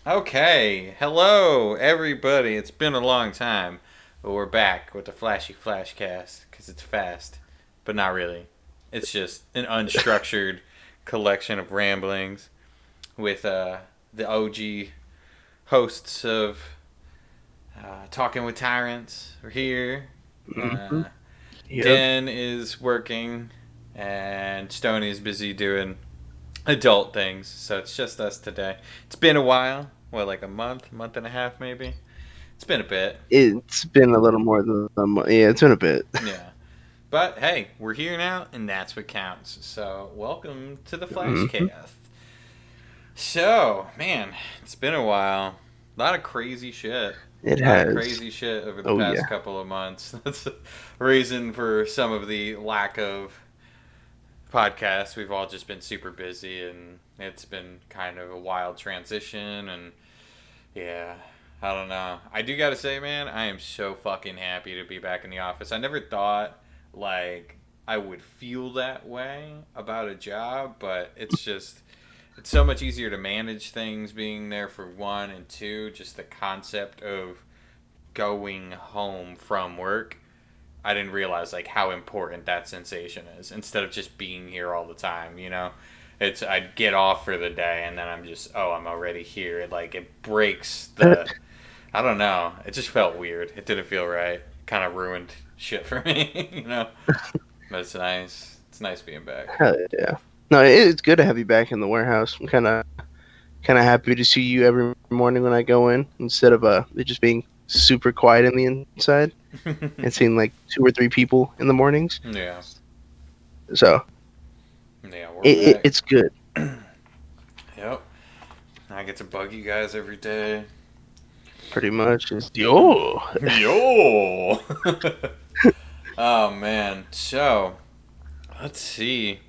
Okay, hello everybody. It's been a long time, but we're back with the flashy FlashCast because it's fast, but not really. It's just an unstructured collection of ramblings with the OG hosts of Talking with Tyrants. We're here. Hmm. Uh, Yep. Den is working, and Stoney is busy doing adult things, so it's just us today. It's been a while. What, like a month and a half, maybe? It's been a bit. It's been a little more than a month. Yeah, it's been a bit. Yeah. But hey, we're here now, and that's what counts. So, welcome to the Hmm. Flashcast. So, man, it's been a while. A lot of crazy shit. It A lot of has. crazy shit over the Oh past yeah. couple of months. That's a reason for some of the lack of podcasts. We've all just been super busy, and it's been kind of a wild transition, and yeah, I don't know. I do gotta say, man, I am so fucking happy to be back in the office. I never thought like I would feel that way about a job, but it's so much easier to manage things being there for one, and two, just the concept of going home from work. I didn't realize like how important that sensation is instead of just being here all the time, you know? It's I'd get off for the day and then I'm already here. It breaks the I don't know. It just felt weird. It didn't feel right. Kind of ruined shit for me, you know. But it's nice. It's nice being back. Hell yeah. No, it's good to have you back in the warehouse. I'm kind of happy to see you every morning when I go in instead of it just being super quiet in the inside and seeing like two or three people in the mornings. Yeah. So Yeah, we're it, back. it's good. Yep. I get to bug you guys every day. Pretty much. It's yo. Yo. Oh man. So, let's see. I'm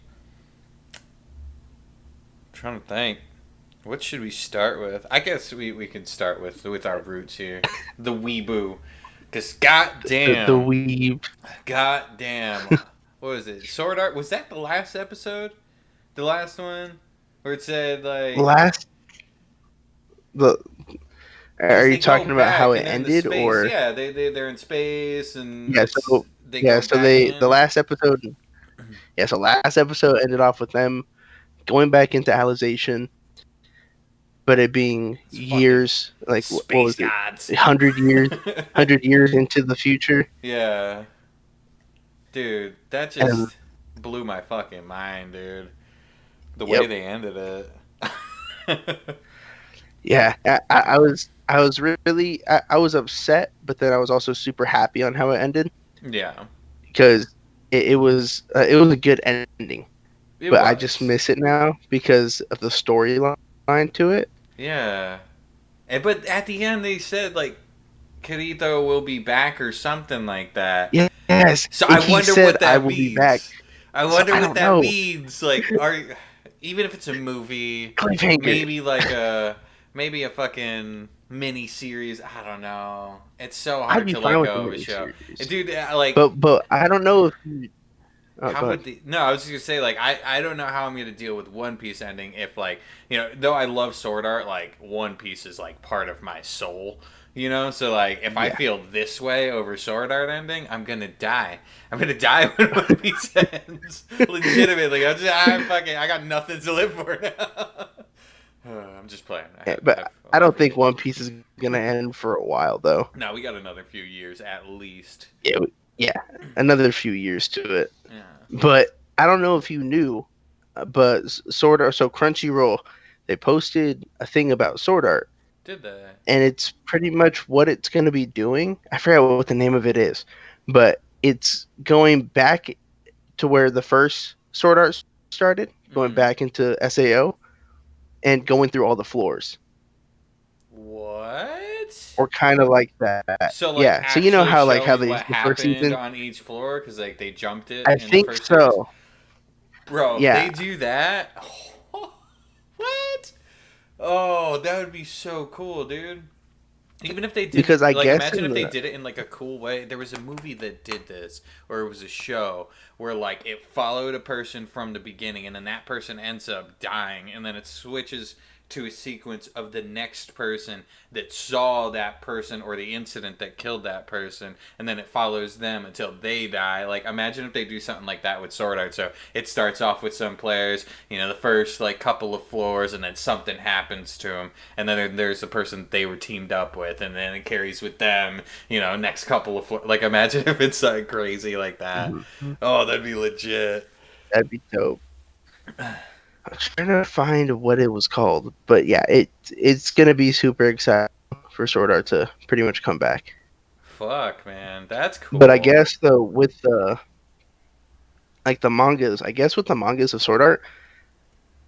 trying to think. What should we start with? I guess we can start with our roots here. The Weebu. Cause The goddamn, weave. goddamn, what was it? Sword Art? Was that the last episode? The last one where it said like, Last the cause Are you they go talking about how back it and they're in the ended space. or Yeah, they're in space and yeah, it's so they yeah, go so back the in. last episode yeah, so last episode ended off with them going back into Alization, but it being It's fucking years, like what space was it, gods. 100 years, 100 years into the future, Yeah, dude, that and just blew my fucking mind, dude. The way yep, they ended it. yeah, I was really I was upset, but then I was also super happy on how it ended Yeah, because it was a good ending, it but I just was. miss it now because of the storyline to it. Yeah, but at the end they said like Kirito will be back or something like that. Yes, So I he wonder said what I that will be back. means. I So wonder I what don't that know. means. Like, are even if it's a movie, Cliffhanger. maybe maybe a fucking mini series. I don't know. It's so I'd hard be to fine let with the go of a show, miniseries, dude. Like, but I don't know if oh, how go would ahead. the no? I was just gonna say like I don't know how I'm gonna deal with One Piece ending if like though I love Sword Art, like One Piece is like part of my soul. So like if I Yeah, feel this way over Sword Art ending, I'm gonna die. I'm gonna die when One Piece ends. Legitimately, I got nothing to live for now. I'm just playing. I but have I love don't for think One One Piece. Piece is gonna end for a while though. No, we got another few years at least. Yeah, yeah, another few years to it. Yeah, But I don't know if you knew, but Sword Art. So Crunchyroll, they posted a thing about Sword Art, did they? and it's pretty much what it's gonna be doing. I forgot what the name of it is, but it's going back to where the first Sword Art started, going Mm-hmm. back into SAO and going through all the floors, What? or kind of like that. So like Yeah. So you know actually how showing they what the first happened season. on each floor because like they jumped it I in the think first series. so. Bro, if Yeah. they do that, what? Oh, that would be so cool, dude. Even if they did Because it, I like guess imagine in if they the did it in like a cool way. There was a movie that did this, or it was a show where like it followed a person from the beginning, and then that person ends up dying, and then it switches to a sequence of the next person that saw that person or the incident that killed that person, and then it follows them until they die. Like, imagine if they do something like that with Sword Art. So it starts off with some players, the first like couple of floors, and then something happens to them, and then there's the person they were teamed up with, and then it carries with them, next couple of floors. Like, imagine if it's like crazy like that. Mm-hmm. Oh, that'd be legit. That'd be dope. I'm trying to find what it was called, but yeah, it's gonna be super exciting for Sword Art to pretty much come back. Fuck, man, that's But I cool. guess though with the like the mangas, I guess with the mangas of Sword Art,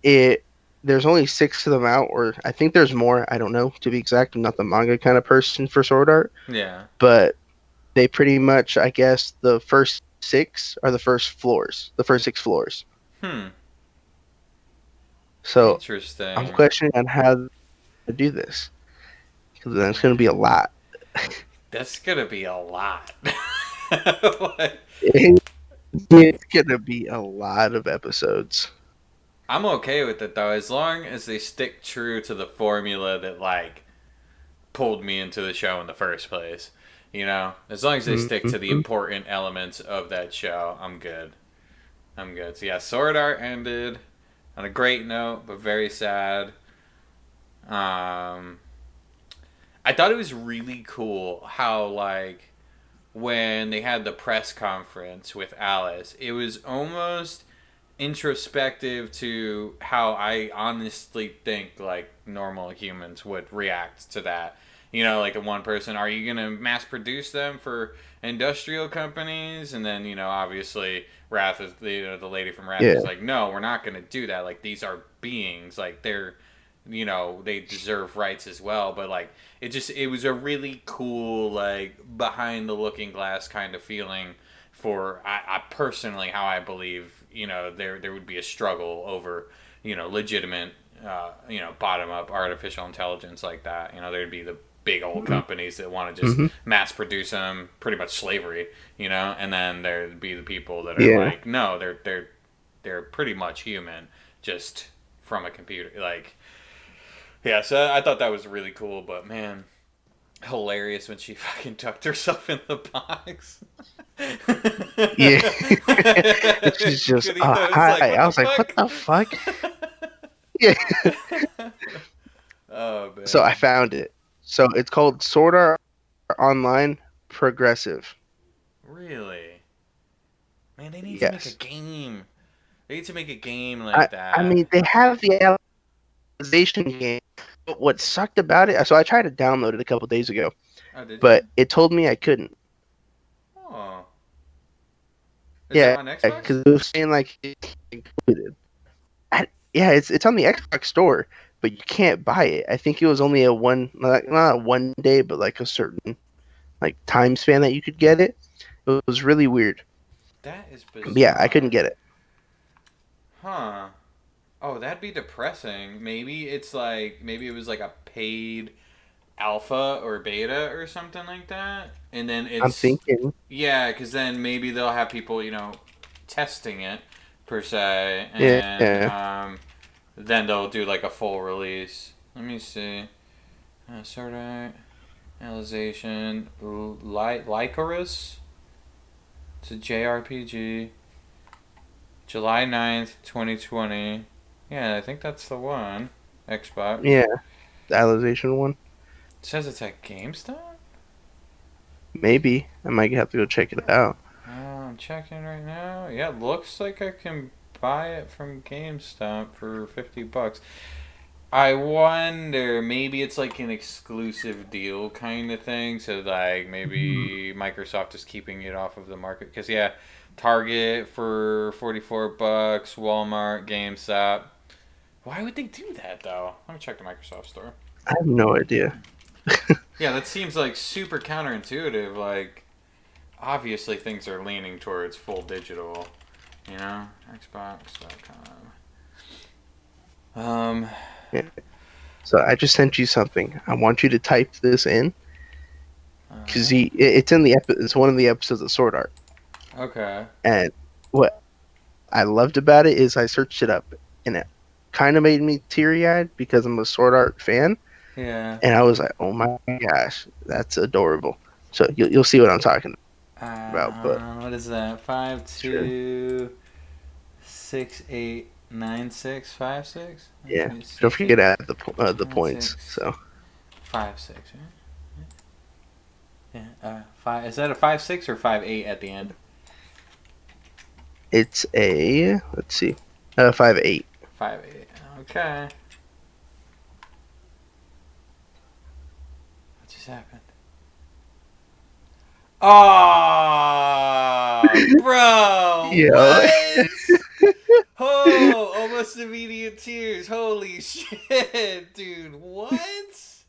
it there's only 6 of them out, or I think there's more. I don't know to be exact. I'm not the manga kind of person for Sword Art, Yeah. but they pretty much, I guess, the first 6 are the first floors, the first 6 floors. Hmm. So I'm Interesting. questioning on how to do this because then it's going to be a lot. That's gonna be a lot. Like, It's going to be a lot of episodes. I'm okay with it though, as long as they stick true to the formula that like pulled me into the show in the first place. As long as they stick to the Mm-hmm. important elements of that show, I'm good. I'm good. So yeah, Sword Art ended on a great note, but very sad. Um, I thought it was really cool how like when they had the press conference with Alice, it was almost introspective to how I honestly think like normal humans would react to that. Like a one person, are you gonna mass produce them for industrial companies? And then obviously Wrath is the lady from Wrath Yeah. is like, no, we're not gonna do that. Like these are beings, like they deserve rights as well. But like it was a really cool like behind the looking glass kind of feeling for I personally how I believe there would be a struggle over legitimate bottom up artificial intelligence like that. There'd be the big old companies that want to just Mm-hmm. mass produce them, pretty much slavery, and then there'd be the people that are Yeah. like, no, they're pretty much human, just from a computer. Like, yeah, so I thought that was really cool, but man, hilarious when she fucking tucked herself in the box. Yeah. She's just, Kirito was hi. like, "What I the was like, what fuck?" the fuck? Yeah. Oh So I man, found it. So it's called Sword Art Online Progressive. really? Man, they need to make a Yes. game. They need to make a game I, like I that. mean, they have the Alicization game. But what sucked about it, so I tried to download it a couple days ago, Oh, did you? but it told me I couldn't. Oh, is it Yeah, on Xbox? because it was saying like it's included. Yeah, it's on the Xbox store, but you can't buy it. I think it was only a one, not a 1 day, but like a certain like time span that you could get it. It was really weird. That is But yeah, I couldn't bizarre. get it. Huh. Oh, that'd be depressing. Maybe it was like a paid alpha or beta or something like that. And then I'm it's thinking, yeah, because then maybe they'll have people testing it per se, and yeah, then they'll do like a full release. Let me see. Sort of analyzation. Lycoris. It's a JRPG. July 9th, 2020. Yeah, I think that's the one. Xbox. yeah, the Alicization one. It says it's at GameStop? Maybe I might have to go check it out. I'm checking right now. Yeah, it looks like I can buy it from GameStop for $50. I wonder, maybe it's like an exclusive deal kind of thing. So, like, maybe Microsoft is keeping it off of the market. Because, yeah, Target for $44, Walmart, GameStop. Why would they do that, though? Let me check the Microsoft store. I have no idea. Yeah, that seems like super counterintuitive. Like, obviously things are leaning towards full digital, Xbox.com. Yeah. So I just sent you something. I want you to type this in because Alright. it's in the it's one of the episodes of Sword Art. Okay. And what I loved about it is I searched it up and it kind of made me teary-eyed because I'm a Sword Art fan, Yeah. and I was like, oh my gosh, that's adorable. So you'll see what I'm talking about, but What is that? Five sure. two 6 8 9 6 5 6. Yeah, Okay, don't 6 forget 8 to add the 9 points. 6 So 5 6. Right? Yeah. Five. Is that a 5 6 or 5 8 at the end? it's a, let's see, 5-8. 5 8. Okay. What just happened? Oh, bro, Yeah. what? Oh, almost immediate tears. Holy shit, dude. What?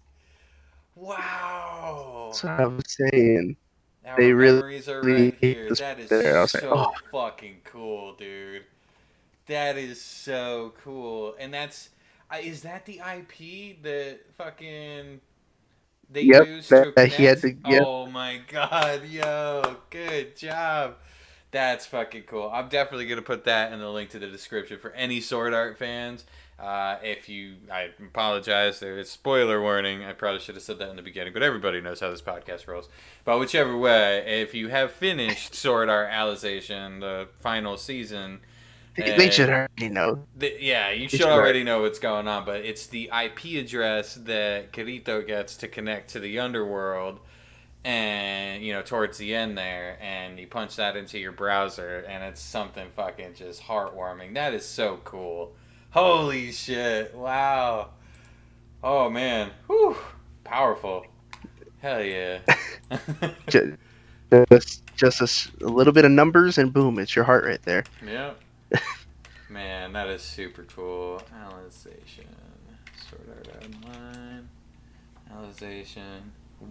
Wow. So I was saying Our they really memories are right hate here. this That is there. I was like, oh, so fucking cool, dude. That is so cool. And that's. Is that the IP that fucking they yep, used to that he had connect? to, yep. Oh my god, yo. Good job. That's fucking cool. I'm definitely gonna put that in the link to the description for any Sword Art fans. I apologize. There is spoiler warning. I probably should have said that in the beginning, but everybody knows how this podcast rolls. But whichever way, if you have finished Sword Art Alicization, the final season, They uh, should already know. yeah, you They should should already. already know what's going on. But it's the IP address that Kirito gets to connect to the underworld, and towards the end there, and you punch that into your browser, and it's something fucking just heartwarming. That is so cool. Holy shit. Wow. Oh man. Whew. Powerful. Hell yeah. Just a little bit of numbers, and boom, it's your heart right there. Yep. Man, that is super cool. Alicization. Sword Art Online. Alicization.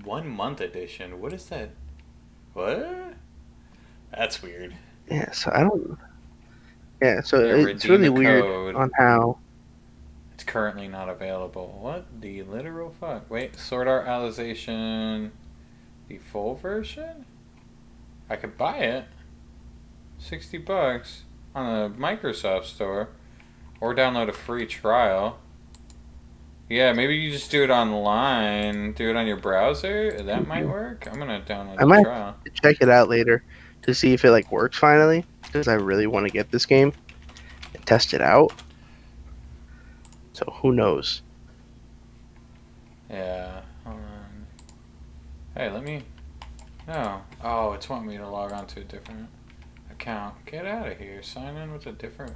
1 month edition. What is that? What? That's weird. Yeah, so I don't. Yeah, so Yeah, it's redeem really a weird code. on how. It's currently not available. What the literal fuck? Wait, Sword Art Alicization, the full version? I could buy it. $60 on the Microsoft Store, or download a free trial. Yeah, maybe you just do it online. Do it on your browser. That might work. I'm gonna download I the might trial. check it out later to see if it like works finally, because I really want to get this game and test it out. So who knows? Yeah. Hold on. Hey, let me. No. Oh, it's wanting me to log on to a different account. Get out of here. Sign in with a different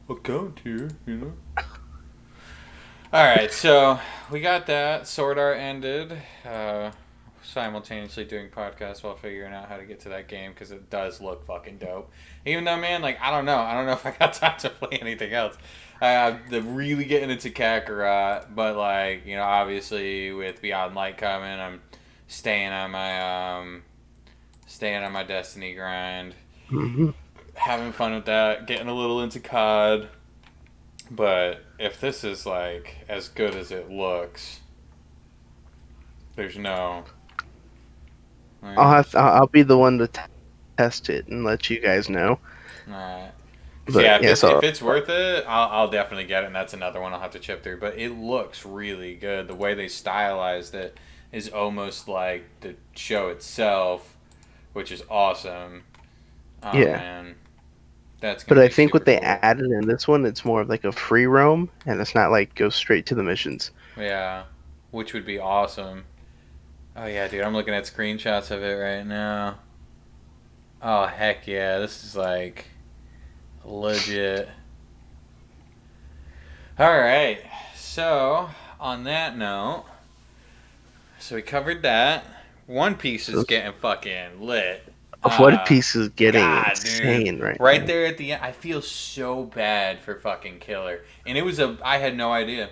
account here, Alright, so we got that. Sword Art ended. Simultaneously doing podcasts while figuring out how to get to that game because it does look fucking dope. Even though, man, like, I don't know. I don't know if I got time to play anything else. I'm really getting into Kakarot, but, like, obviously with Beyond Light coming, I'm staying on my Destiny grind. Hmm. Having fun with that. Getting a little into COD. But if this is like as good as it looks, there's no. I'll be the one to test it and let you guys know. Alright. So But yeah, yeah, if so it's worth it, I'll definitely get it, and that's another one I'll have to chip through. But it looks really good. The way they stylized it is almost like the show itself, which is awesome. Oh yeah. man, that's But gonna I be think super what they cool. added in this one, it's more of like a free roam, and it's not like go straight to the missions. Yeah, which would be awesome. Oh yeah, dude, I'm looking at screenshots of it right now. Oh heck yeah, this is like legit. All right, so on that note, so we covered that. One Piece is getting fucking lit. One Piece is getting God, dude, insane right right now. there at the end, I feel so bad for fucking Killer, and I had no idea,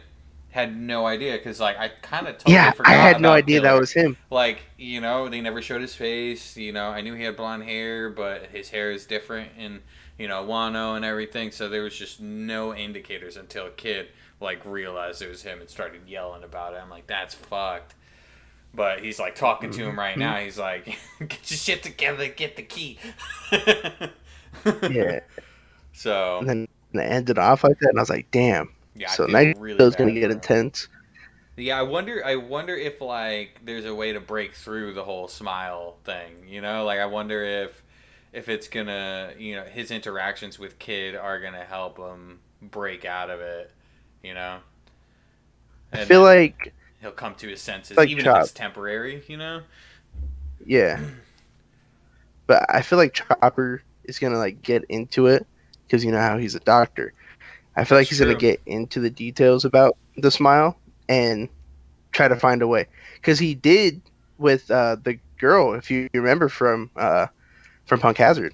because like I kind of totally Yeah, I forgot had no about idea that Killer. was him. Like they never showed his face. I knew he had blonde hair, but his hair is different in Wano and everything. So there was just no indicators until Kid like realized it was him and started yelling about it. I'm like, that's fucked. But he's like talking to him right Hmm. now. He's like, "Get your shit together. Get the key." Yeah, So and then it ended off like that, and I was like, damn. Yeah, I So feel next really show's gonna bad get for him. intense. Yeah, I wonder if like there's a way to break through the whole smile thing. You know, like I wonder if it's gonna, his interactions with Kid are gonna help him break out of it. You know, I and feel then like he'll come to his senses, like even if Chop, it's temporary. You know. yeah, but I feel like Chopper is gonna like get into it because you know how he's a doctor. I feel That's like he's gonna true. get into the details about the smile and try to find a way because he did with the girl, if you remember from Punk Hazard.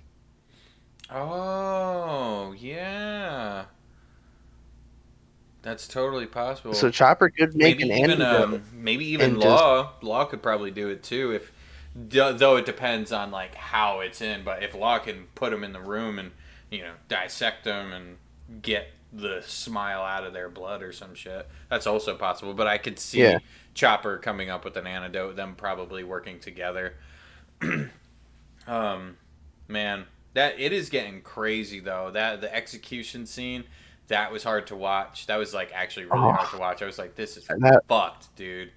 Oh yeah, that's totally So possible. Chopper could make an antidote Maybe even and just Law could probably do it too, if though it depends on like how it's in. But if Law can put them in the room and dissect them and get the smile out of their blood or some shit, that's also possible. But I could yeah. see Chopper coming up with an antidote, them probably working together. um, Man, that it is getting crazy though. That the execution scene, that was hard to watch. That was like actually really Oh, hard to watch. I was like, this is that fucked, dude.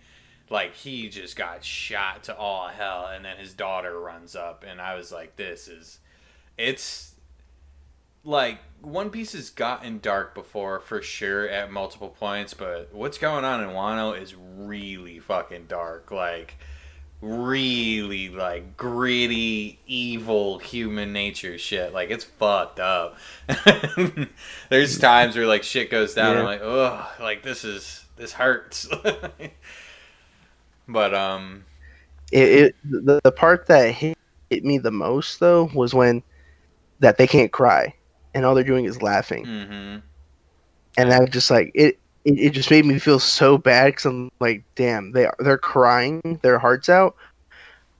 Like he just got shot to all hell, and then his daughter runs up, and I was like, it's like One Piece has gotten dark before for sure at multiple points, but what's going on in Wano is really fucking dark. Like really like gritty, evil human nature shit. Like it's fucked up. There's times where like shit goes down. I'm yeah. like, ugh, like this hurts. But The part that hit me the most though was when that they can't cry and all they're doing is laughing, mm-hmm. and that just like it just made me feel so bad because I'm like, damn, they're crying their hearts out,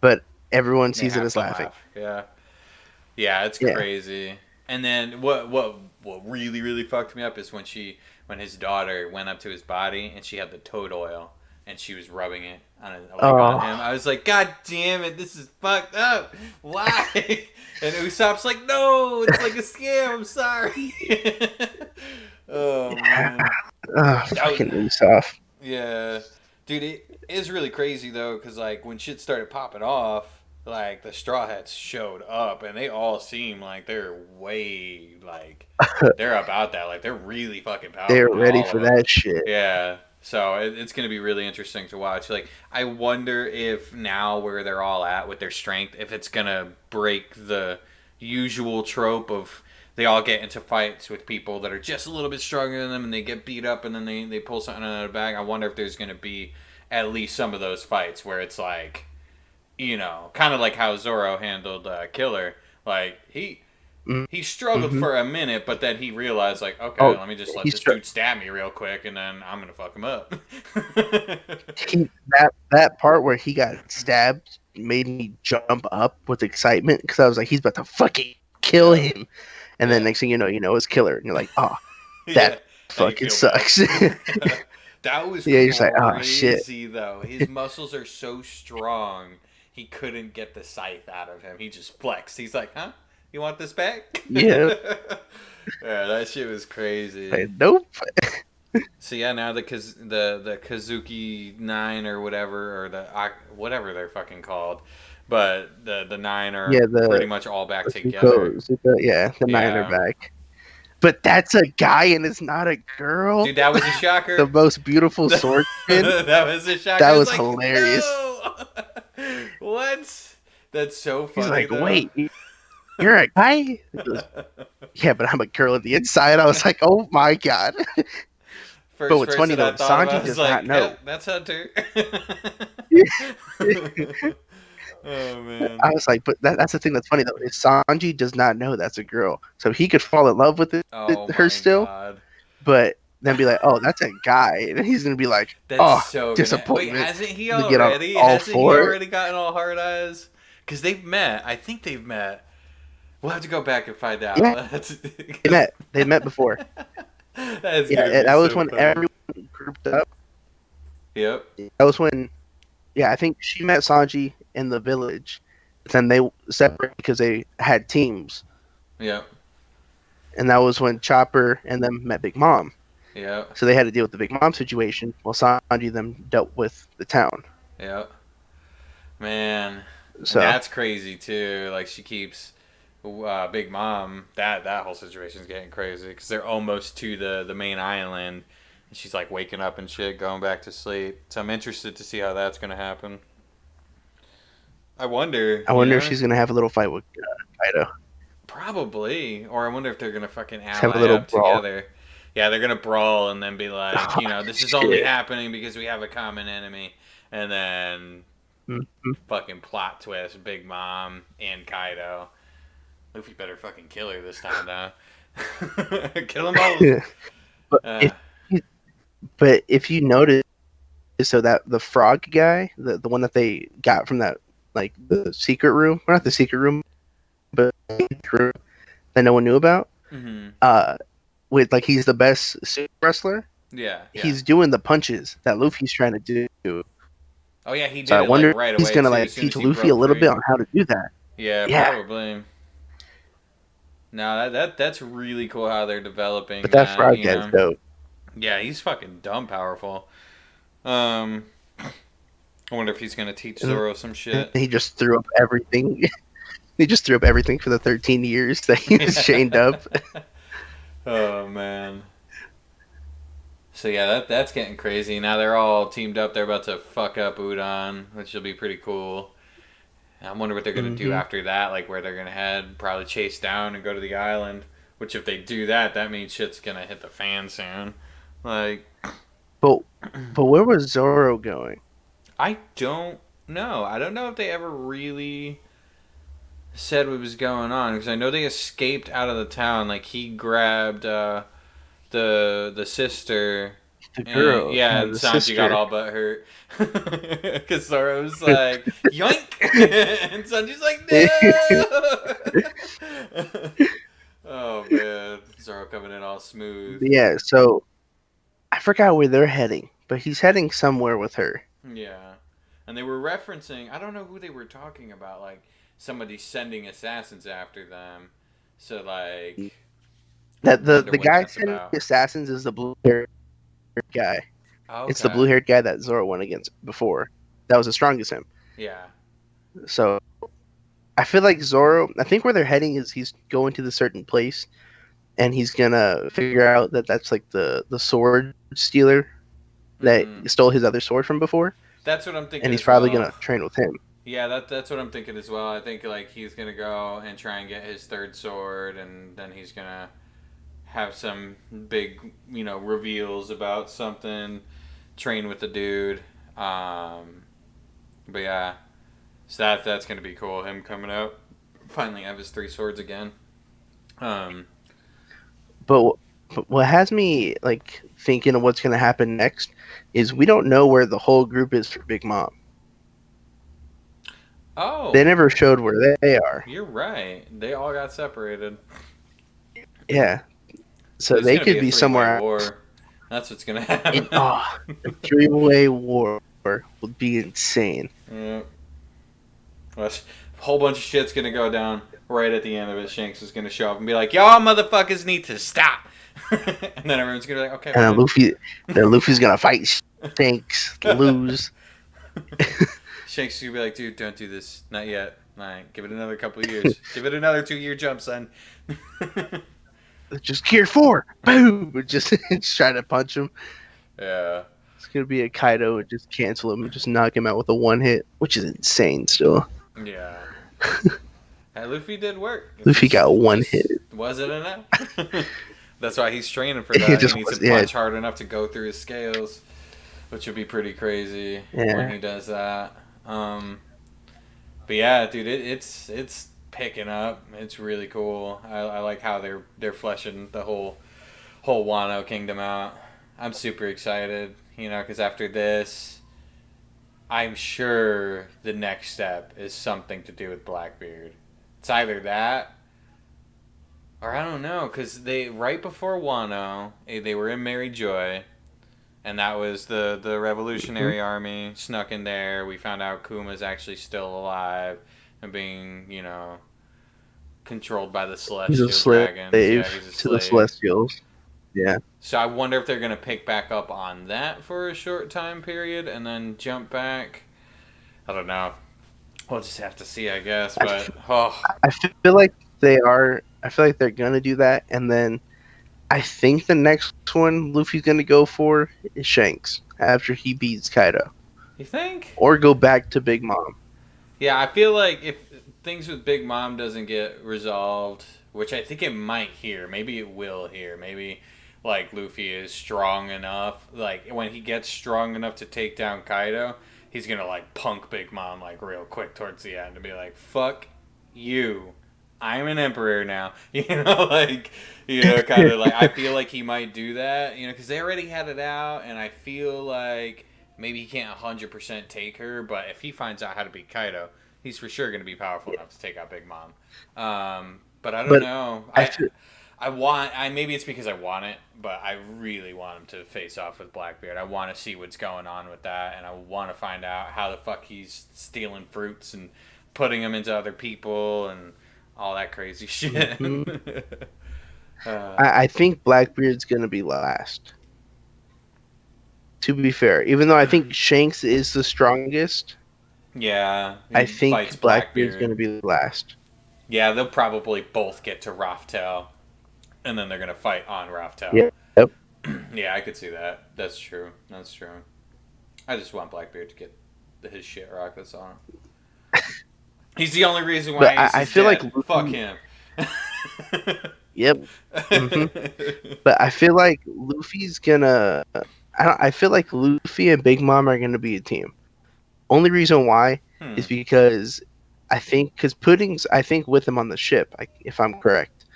but everyone They sees it have as to laughing. laugh. Yeah, yeah, it's Yeah. crazy. And then what really really fucked me up is when his daughter went up to his body and she had the toad oil and she was rubbing it on him. Oh, I was like, God damn it, this is fucked up. Why? And Usopp's like, no, it's like a scam. I'm sorry. Oh man, that was fucking Usopp. yeah, dude. It is really crazy though, because like when shit started popping off, like the Straw Hats showed up, and they all seem like they're way like they're about that. Like they're really fucking They're powerful now, ready all for of them. that shit. Yeah. So it's gonna be really interesting to watch. Like I wonder if now where they're all at with their strength, if it's gonna break the usual trope of they all get into fights with people that are just a little bit stronger than them and they get beat up and then they pull something out of the bag. I wonder if there's going to be at least some of those fights where it's like, kind of like how Zoro handled Killer. Like he struggled Mm-hmm. for a minute, but then he realized like, okay, Oh, let me just let he's this dude stab me real quick and then I'm going to fuck him up. that part where he got stabbed made me jump up with excitement because I was like, he's about to fucking kill Yeah. him, and then Yeah. next thing you know, it's Killer, and you're like, oh, Yeah. that Now you fucking feel bad. sucks. That was Yeah, you're just like, oh shit. crazy though. His muscles are so strong. He couldn't get the scythe out of him. He just flexed. He's like, "Huh? You want this back?" Yeah, Yeah, that shit was crazy. like, nope. So yeah, now the Kazuki 9 or whatever, or whatever they're fucking called, but the 9 are Yeah, pretty the much all back together. Yeah, the nine are Yeah, back, but that's a guy and it's not a girl. dude, that was a The shocker. most beautiful swordsman. That was a shocker. That I was was like, hilarious. no. What? That's so He's funny like, though. wait, you're a guy? He goes, yeah, but I'm a girl on the inside. I was like, oh my god. But First what's funny person I though, thought of, I Sanji was does not like, know. yep, that's Hunter. Oh I man. was like, but that's the thing that's funny though, is Sanji does not know that's a girl. So he could fall in love with Oh her my still, god. but then be like, oh, that's a guy. And he's going to be like, That's oh, so gonna. Wait, disappointment. hasn't he To get on already? all Hasn't he four. already gotten all hard eyes? Because they've met. I think they've met. We'll have to go back and find Yeah, out. they met. They met before. That's Yeah, gonna be that was so when funny. everyone grouped up. Yep. That was when, yeah, I think she met Sanji in the village. But then they separated because they had teams. Yep. And that was when Chopper and them met Big Mom. Yep. So they had to deal with the Big Mom situation, while Sanji then dealt with the town. Yep. Man, and So that's crazy too. Like she keeps Big Mom. That whole situation's getting crazy because they're almost to the main island, and she's like waking up and shit, going back to sleep. So I'm interested to see how that's gonna happen. I wonder, I wonder if she's gonna have a little fight with Kaido. Probably, or I wonder if they're gonna fucking Just have a ally little up brawl. together. Yeah, they're gonna brawl and then be like, Oh, this is only shit. happening because we have a common enemy, and then Mm-hmm. fucking plot twist, Big Mom and Kaido. Luffy better fucking kill her this time, though. Kill them both. but Uh, if you notice, so that the frog guy, the one that they got from that like the secret room, or not the secret room, but the room that no one knew about. mm-hmm. With like he's the best wrestler. Yeah, yeah. He's doing the punches that Luffy's trying to do. Oh yeah, he So did I it like wonder if right he's away gonna too. As like soon teach as he Luffy a broke little free. bit on how to do that. Yeah, Yeah, probably. No, that's really cool how they're developing but that that. frog guy's dope. Yeah, he's fucking dumb powerful. I wonder if he's gonna teach And Zoro some shit. he just threw up everything. He just threw up everything for the 13 years that he was chained up. Oh man. So yeah, that's getting crazy. Now they're all teamed up. They're about to fuck up Udon, which will be pretty cool. I wonder what they're gonna do Mm-hmm. after that. Like where they're gonna head. Probably chase down and go to the island. Which if they do that, that means shit's gonna hit the fan soon. Like, But where was Zoro going? I don't know. I don't know if they ever really said what was going on because I know they escaped out of the town. Like he grabbed the sister, The and girl, yeah, yeah, and the Sanji got sister. all but hurt because Zoro was like yoink, and Sanji's like no. Oh man, Zoro coming in all smooth. Yeah, so I forgot where they're heading, but he's heading somewhere with her. Yeah, and they were referencing. I don't know who they were talking about. Like somebody sending assassins after them. So like, I That wonder the what guy that's sending about. the assassins is the blue haired guy. It's the blue Okay. haired guy that Zoro went against before. That was as strong as him. Yeah. So I feel like Zoro. I think where they're heading is he's going to the certain place, and he's gonna figure out that that's like the sword stealer that Mm-hmm. stole his other sword from before, That's what I'm and thinking he's as probably well. gonna train with him. Yeah, that's what I'm thinking as well. I think like he's gonna go and try and get his third sword, and then he's gonna have some big, reveals about something. Train with the dude. But yeah, so that's gonna be cool. Him coming out, finally have his three swords again. Um, But what has me like thinking of what's gonna happen next is we don't know where the whole group is for Big Mom. They oh, never showed where they are. you're right. They all got separated. Yeah, so There's they gonna be could a be three-way somewhere else. war. That's what's gonna happen. A three-way war would be insane. Yeah. Well, a whole bunch of shit's gonna go down right at the end of it. Shanks is gonna show up and be like, "Y'all motherfuckers need to stop," and then everyone's gonna be like, "Okay, And fine." Luffy's gonna fight Shanks, lose. Shanks is gonna be like, "Dude, don't do this. Not yet. All right, give it another couple of years. Give it another 2-year jump, son." Just Gear 4, boom! Just try to punch him. Yeah. It's gonna be a Kaido and just cancel him and just knock him out with a one hit, which is insane still. Yeah. Hey, Luffy did work. It Luffy got one hit. just wasn't enough. That's why he's training for It that. just He needs was, to punch hard enough to go through his scales, which would be pretty crazy when yeah. he does that. But yeah, dude, it's picking up. It's really cool. I like how they're fleshing the whole Wano kingdom out. I'm super excited, because after this, I'm sure the next step is something to do with Blackbeard. It's either that, or I don't know, because they right before Wano, they were in Mary Joy, and that was the Revolutionary Army snuck in there. We found out Kuma's actually still alive and being, controlled by the He's a Celestial slave Dragons. Yeah, he's a to the slave. Celestials. Yeah. So I wonder if they're going to pick back up on that for a short time period and then jump back. I don't know. We'll just have to see, I guess. I, But, f- oh, I feel like they are. I feel like they're gonna do that, and then I think the next one Luffy's gonna go for is Shanks after he beats Kaido, you think? or go back to Big Mom. Yeah, I feel like if things with Big Mom doesn't get resolved, which I think it might here, maybe it will here, maybe like Luffy is strong enough, like when he gets strong enough to take down Kaido, he's gonna like punk Big Mom like real quick towards the end and be like, "Fuck you, I'm an emperor now," kind of like I feel like he might do that, because they already had it out, and I feel like maybe he can't 100% take her, but if he finds out how to beat Kaido, he's for sure going to be powerful enough to take out Big Mom. But I don't But know. I feel I maybe it's because I want it, but I really want him to face off with Blackbeard. I want to see what's going on with that, and I want to find out how the fuck he's stealing fruits and putting them into other people and all that crazy shit. mhm. uh, I think Blackbeard's gonna be last. To be fair, even though I think Shanks is the strongest, yeah, I he fights think Blackbeard's Blackbeard. gonna be last. Yeah, they'll probably both get to Raftel, and then they're gonna fight on Raftel. Yeah. Yep. Yeah, I could see that. That's true. That's true. I just want Blackbeard to get his shit rockets on him. He's the only reason why But Ace I is feel like dead. Fuck Luffy. him. Yep. hmm But I feel like Luffy's gonna. I feel like Luffy and Big Mom are gonna be a team. Only reason why hmm. is because because Pudding's I think with him on the ship. If I'm correct,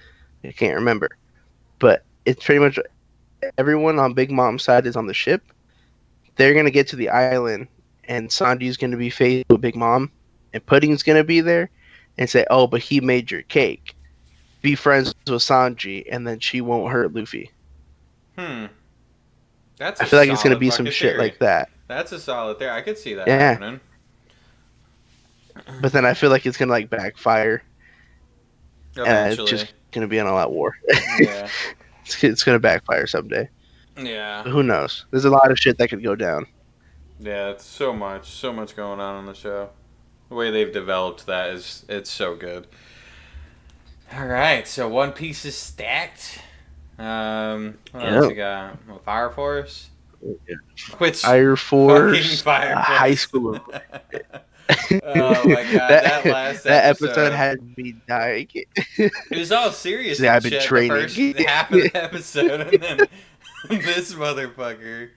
I can't remember. But it's pretty much everyone on Big Mom's side is on the ship. They're gonna get to the island, and Sanji's gonna be faced with Big Mom, and Pudding's gonna be there, and say, "Oh, but he made your cake." Be friends with Sanji, and then she won't hurt Luffy. Hmm. That's I a feel like it's gonna solid be some fucking shit theory. like that. That's a solid theory. I could see that Yeah, happening. but then I feel like it's gonna like backfire, and it's Eventually. just gonna be an all-out war. Yeah. It's gonna backfire someday. Yeah. But who knows? There's a lot of shit that could go down. Yeah, it's so much going on the show. The way they've developed that it's so good. All right, so One Piece is stacked. What else Yeah. you got? Well, Fire Force, which Fire fucking Force, Fire High Force. School. Oh my god, that last That episode episode. had me dying. It was all serious Say and I've been shit the training. first half of the episode, and then this motherfucker.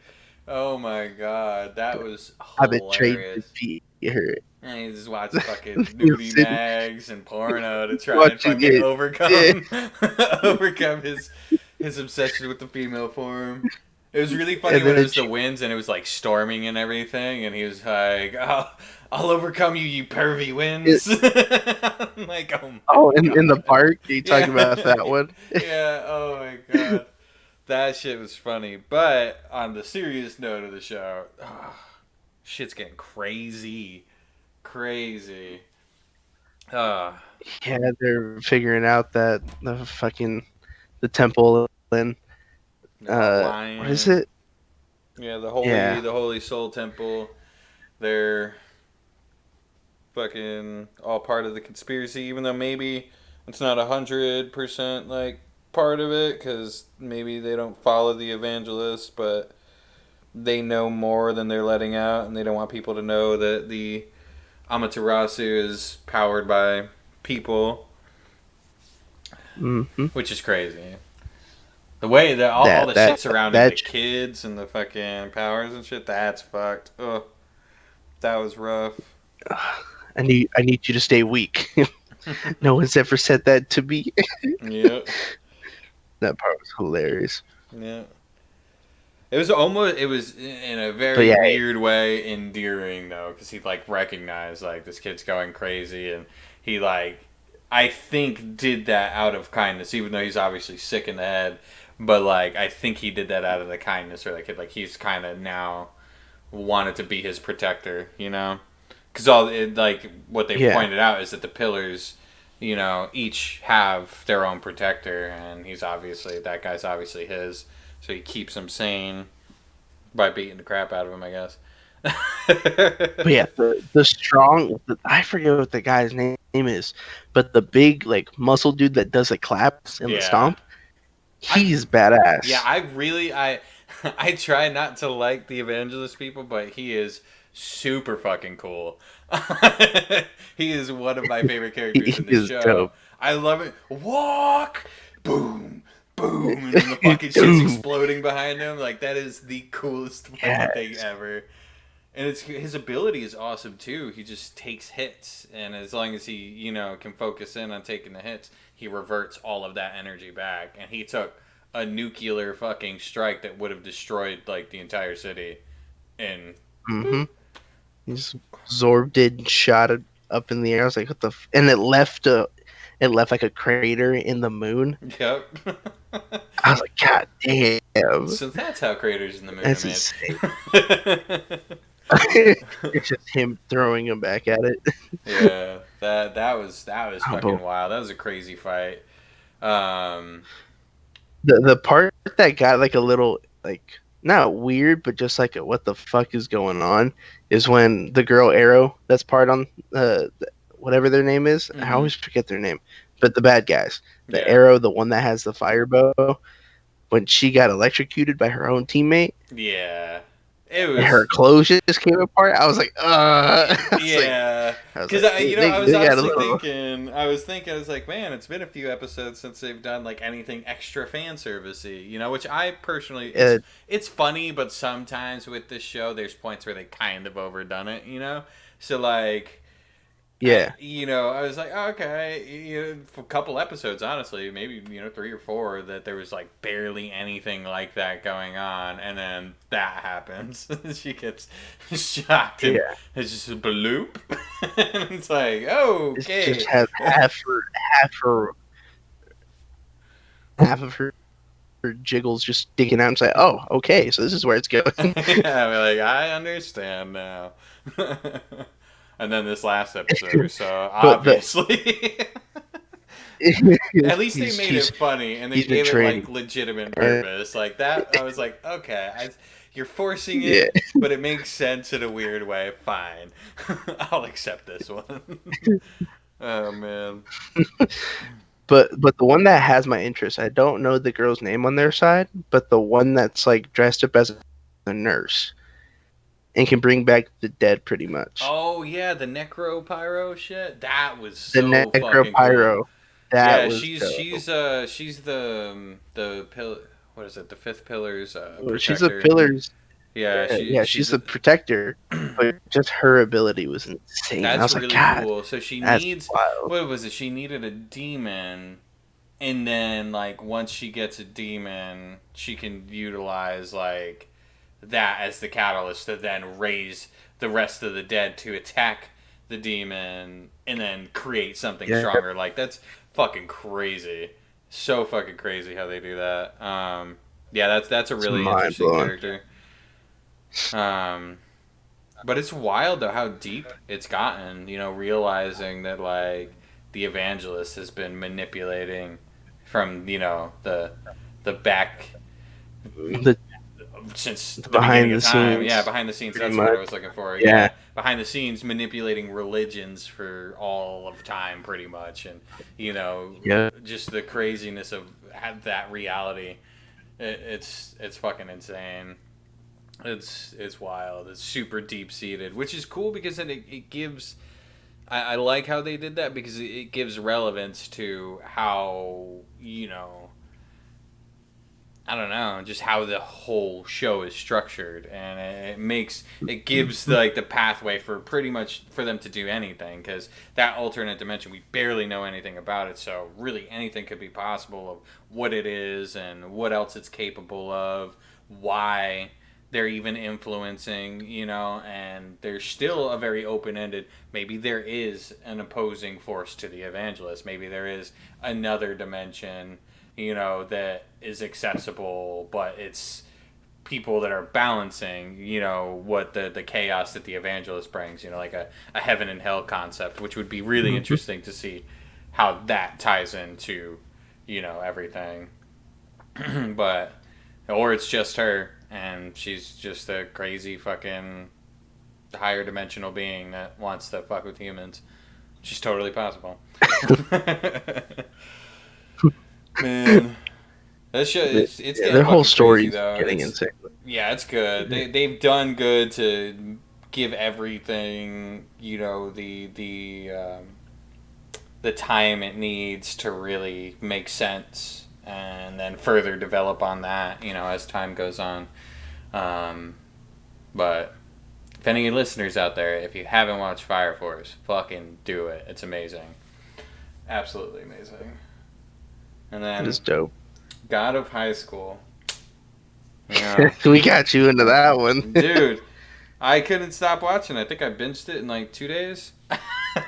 Oh my god, that was I've been training to hilarious. be here. And he just watched fucking nudie Listen, mags and porno to try and watching fucking it. Yeah. overcome his obsession with the female form. It was really funny And when it then was the winds and it was like storming and everything, and he was like, I'll overcome you, you pervy winds." I'm like, oh my in the god. park, you talking about Yeah. that one? Yeah, oh my god. That shit was funny. But on the serious note of the show, shit's getting crazy. Crazy. Uh, Yeah, they're figuring out that the temple and what is Lion. it? Yeah, Yeah, the Holy Soul Temple. They're fucking all part of the conspiracy, even though maybe it's not 100% like part of it, because maybe they don't follow the evangelists, but they know more than they're letting out, and they don't want people to know that the Amaterasu is powered by people, hmm which is crazy. The way that all that the that shit surrounding the that. kids and the fucking powers and shit, that's fucked. Ugh, that was rough. I need you to stay weak. No one's ever said that to me. Yeah, That part was hilarious. yeah. It was in a But very yeah, weird way endearing though, because he like recognized like this kid's going crazy, and he like I think did that out of kindness, even though he's obviously sick in the head. But like I think he did that out of the kindness for the kid. Like he's kind of now wanted to be his protector, Because like what they've yeah, pointed out is that the pillars, each have their own protector, and that guy's obviously his, so he keeps him sane by beating the crap out of him, I guess. But yeah, I forget what the guy's name is, but the big like muscle dude that does the claps and the Yeah. stomp, he's badass. I try not to like the evangelist people, but he is super fucking cool. He is one of my favorite characters He in the is show. dope. I love it. Walk, boom, boom, and then the fucking shit's exploding behind him. Like, that is the coolest fucking thing ever. And his ability is awesome too. He just takes hits, and as long as he can focus in on taking the hits, he reverts all of that energy back. And he took a nuclear fucking strike that would have destroyed like the entire city. And He's absorbed it and shot it up in the air. I was like, what the? And it left like a crater in the moon. Yep. I was like, God damn. So that's how craters in the moon That's are insane. It's just him throwing him back at it. Yeah, that was fucking wild. That was a crazy fight. The part that got like a little like not weird, but just like what the fuck is going on is when the girl Arrow that's part on whatever their name is. I always forget their name, but the bad guys, the Arrow, the one that has the fire bow, when she got electrocuted by her own teammate. Yeah. It was... her clothes just came apart. I was like, yeah. Because I was like, man, it's been a few episodes since they've done like anything extra fan servicey, which I personally, it's funny, but sometimes with this show, there's points where they kind of overdone it, So like, yeah, I was like, oh, okay, for a couple episodes, honestly, maybe 3 or 4, that there was like barely anything like that going on, and then that happens. She gets shocked, and it's just a bloop, and it's like, oh, okay. It just has half of her jiggles just sticking out, and say, oh, okay, so this is where it's going. Yeah, I'm like, I understand now. And then this last episode, so obviously. At least they made it funny, and they gave it like legitimate purpose. Like that, I was like, okay, you're forcing it, but it makes sense in a weird way. Fine, I'll accept this one. Oh man. But the one that has my interest, I don't know the girl's name on their side, but the one that's like dressed up as a nurse and can bring back the dead pretty much. Oh yeah, the Necro Pyro shit. That was so the Necro Pyro. Cool. That was she's the what is it? The fifth pillar's she's a pillar's. Yeah, she's a protector, but just her ability was insane. That's I was really like, cool. So she needs what was it? She needed a demon, and then like once she gets a demon, she can utilize like that as the catalyst to then raise the rest of the dead to attack the demon and then create something stronger. Like, that's fucking crazy. So fucking crazy how they do that. That's a really interesting character. But it's wild though how deep it's gotten, realizing that like the evangelist has been manipulating from, the back since the beginning of time. Scenes, yeah, behind the scenes. That's what I was looking for. Yeah. Behind the scenes, manipulating religions for all of time, pretty much, and just the craziness of that reality. It's fucking insane. It's wild. It's super deep seated, which is cool because then it gives. I like how they did that because it gives relevance to how I don't know, just how the whole show is structured, and it gives like the pathway for pretty much for them to do anything, because that alternate dimension, we barely know anything about it, so really anything could be possible of what it is and what else it's capable of, why they're even influencing, and there's still a very open-ended, maybe there is an opposing force to the evangelist, maybe there is another dimension that is accessible, but it's people that are balancing, what the chaos that the evangelist brings, like a heaven and hell concept, which would be really interesting to see how that ties into, everything. But, or it's just her, and she's just a crazy fucking higher dimensional being that wants to fuck with humans. Which is totally possible. Man. That show, it's getting their whole fucking crazy, story's though. getting insane. Yeah, it's good. They've done good to give everything, the time it needs to really make sense, and then further develop on that, as time goes on. But if any listeners out there, if you haven't watched Fire Force, fucking do it. It's amazing. Absolutely amazing. And then It's dope. God of High School. Yeah. We got you into that one. Dude, I couldn't stop watching. I think I binged it in like 2 days.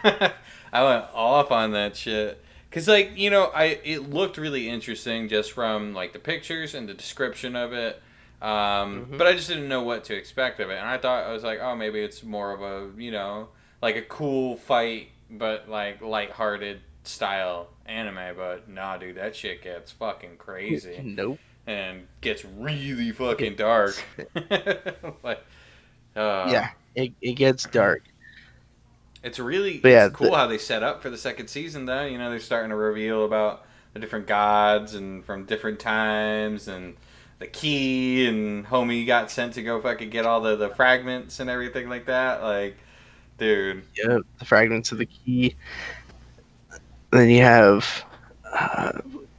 I went off on that shit. Because, it looked really interesting just from, like, the pictures and the description of it. But I just didn't know what to expect of it. And I was like, oh, maybe it's more of a, like a cool fight, but, like, lighthearted style anime. But, nah, dude, that shit gets fucking crazy. Nope. And gets really fucking dark. Yeah, it gets dark. It's really cool how they set up for the second season, though. They're starting to reveal about the different gods and from different times and the key, and homie got sent to go fucking get all the fragments and everything like that. Like, dude. Yeah, the fragments of the key. Then you have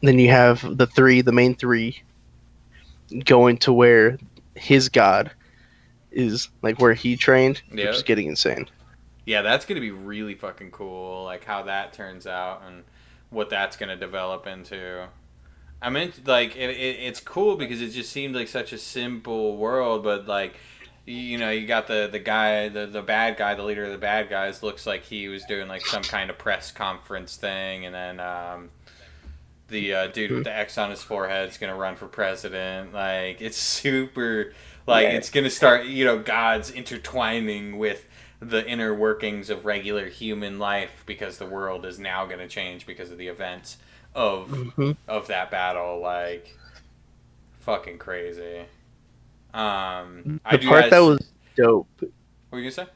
the main three, going to where his god is, like where he trained, which is getting insane. Yeah, that's going to be really fucking cool, like how that turns out and what that's going to develop into. I mean, like, it's cool because it just seemed like such a simple world, but, like, you got the guy, the bad guy, the leader of the bad guys, looks like he was doing, like, some kind of press conference thing, and then the dude with the X on his forehead is going to run for president. Like, it's super, like, it's going to start, gods intertwining with the inner workings of regular human life because the world is now going to change because of the events of that battle. Like, fucking crazy. The part that was dope. What were you gonna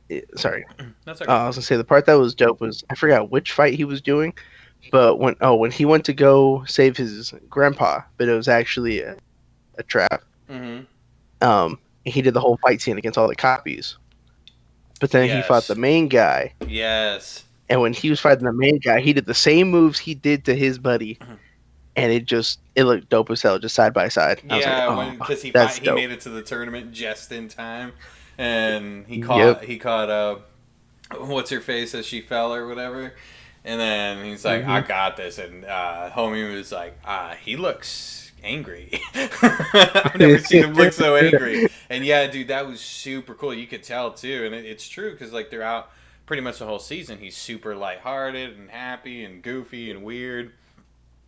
say? Sorry. That's okay. I was gonna say the part that was dope was, I forgot which fight he was doing, but when he went to go save his grandpa, but it was actually a trap. He did the whole fight scene against all the copies. But then he fought the main guy. Yes. And when he was fighting the main guy, he did the same moves he did to his buddy. And it looked dope as hell, just side by side. Yeah, because he made it to the tournament just in time. And he caught what's her face as she fell or whatever. And then he's like, I got this. And homie was like, he looks angry. I've never seen him look so angry. And yeah, dude, that was super cool. You could tell too, and it's true because like throughout pretty much the whole season, he's super lighthearted and happy and goofy and weird.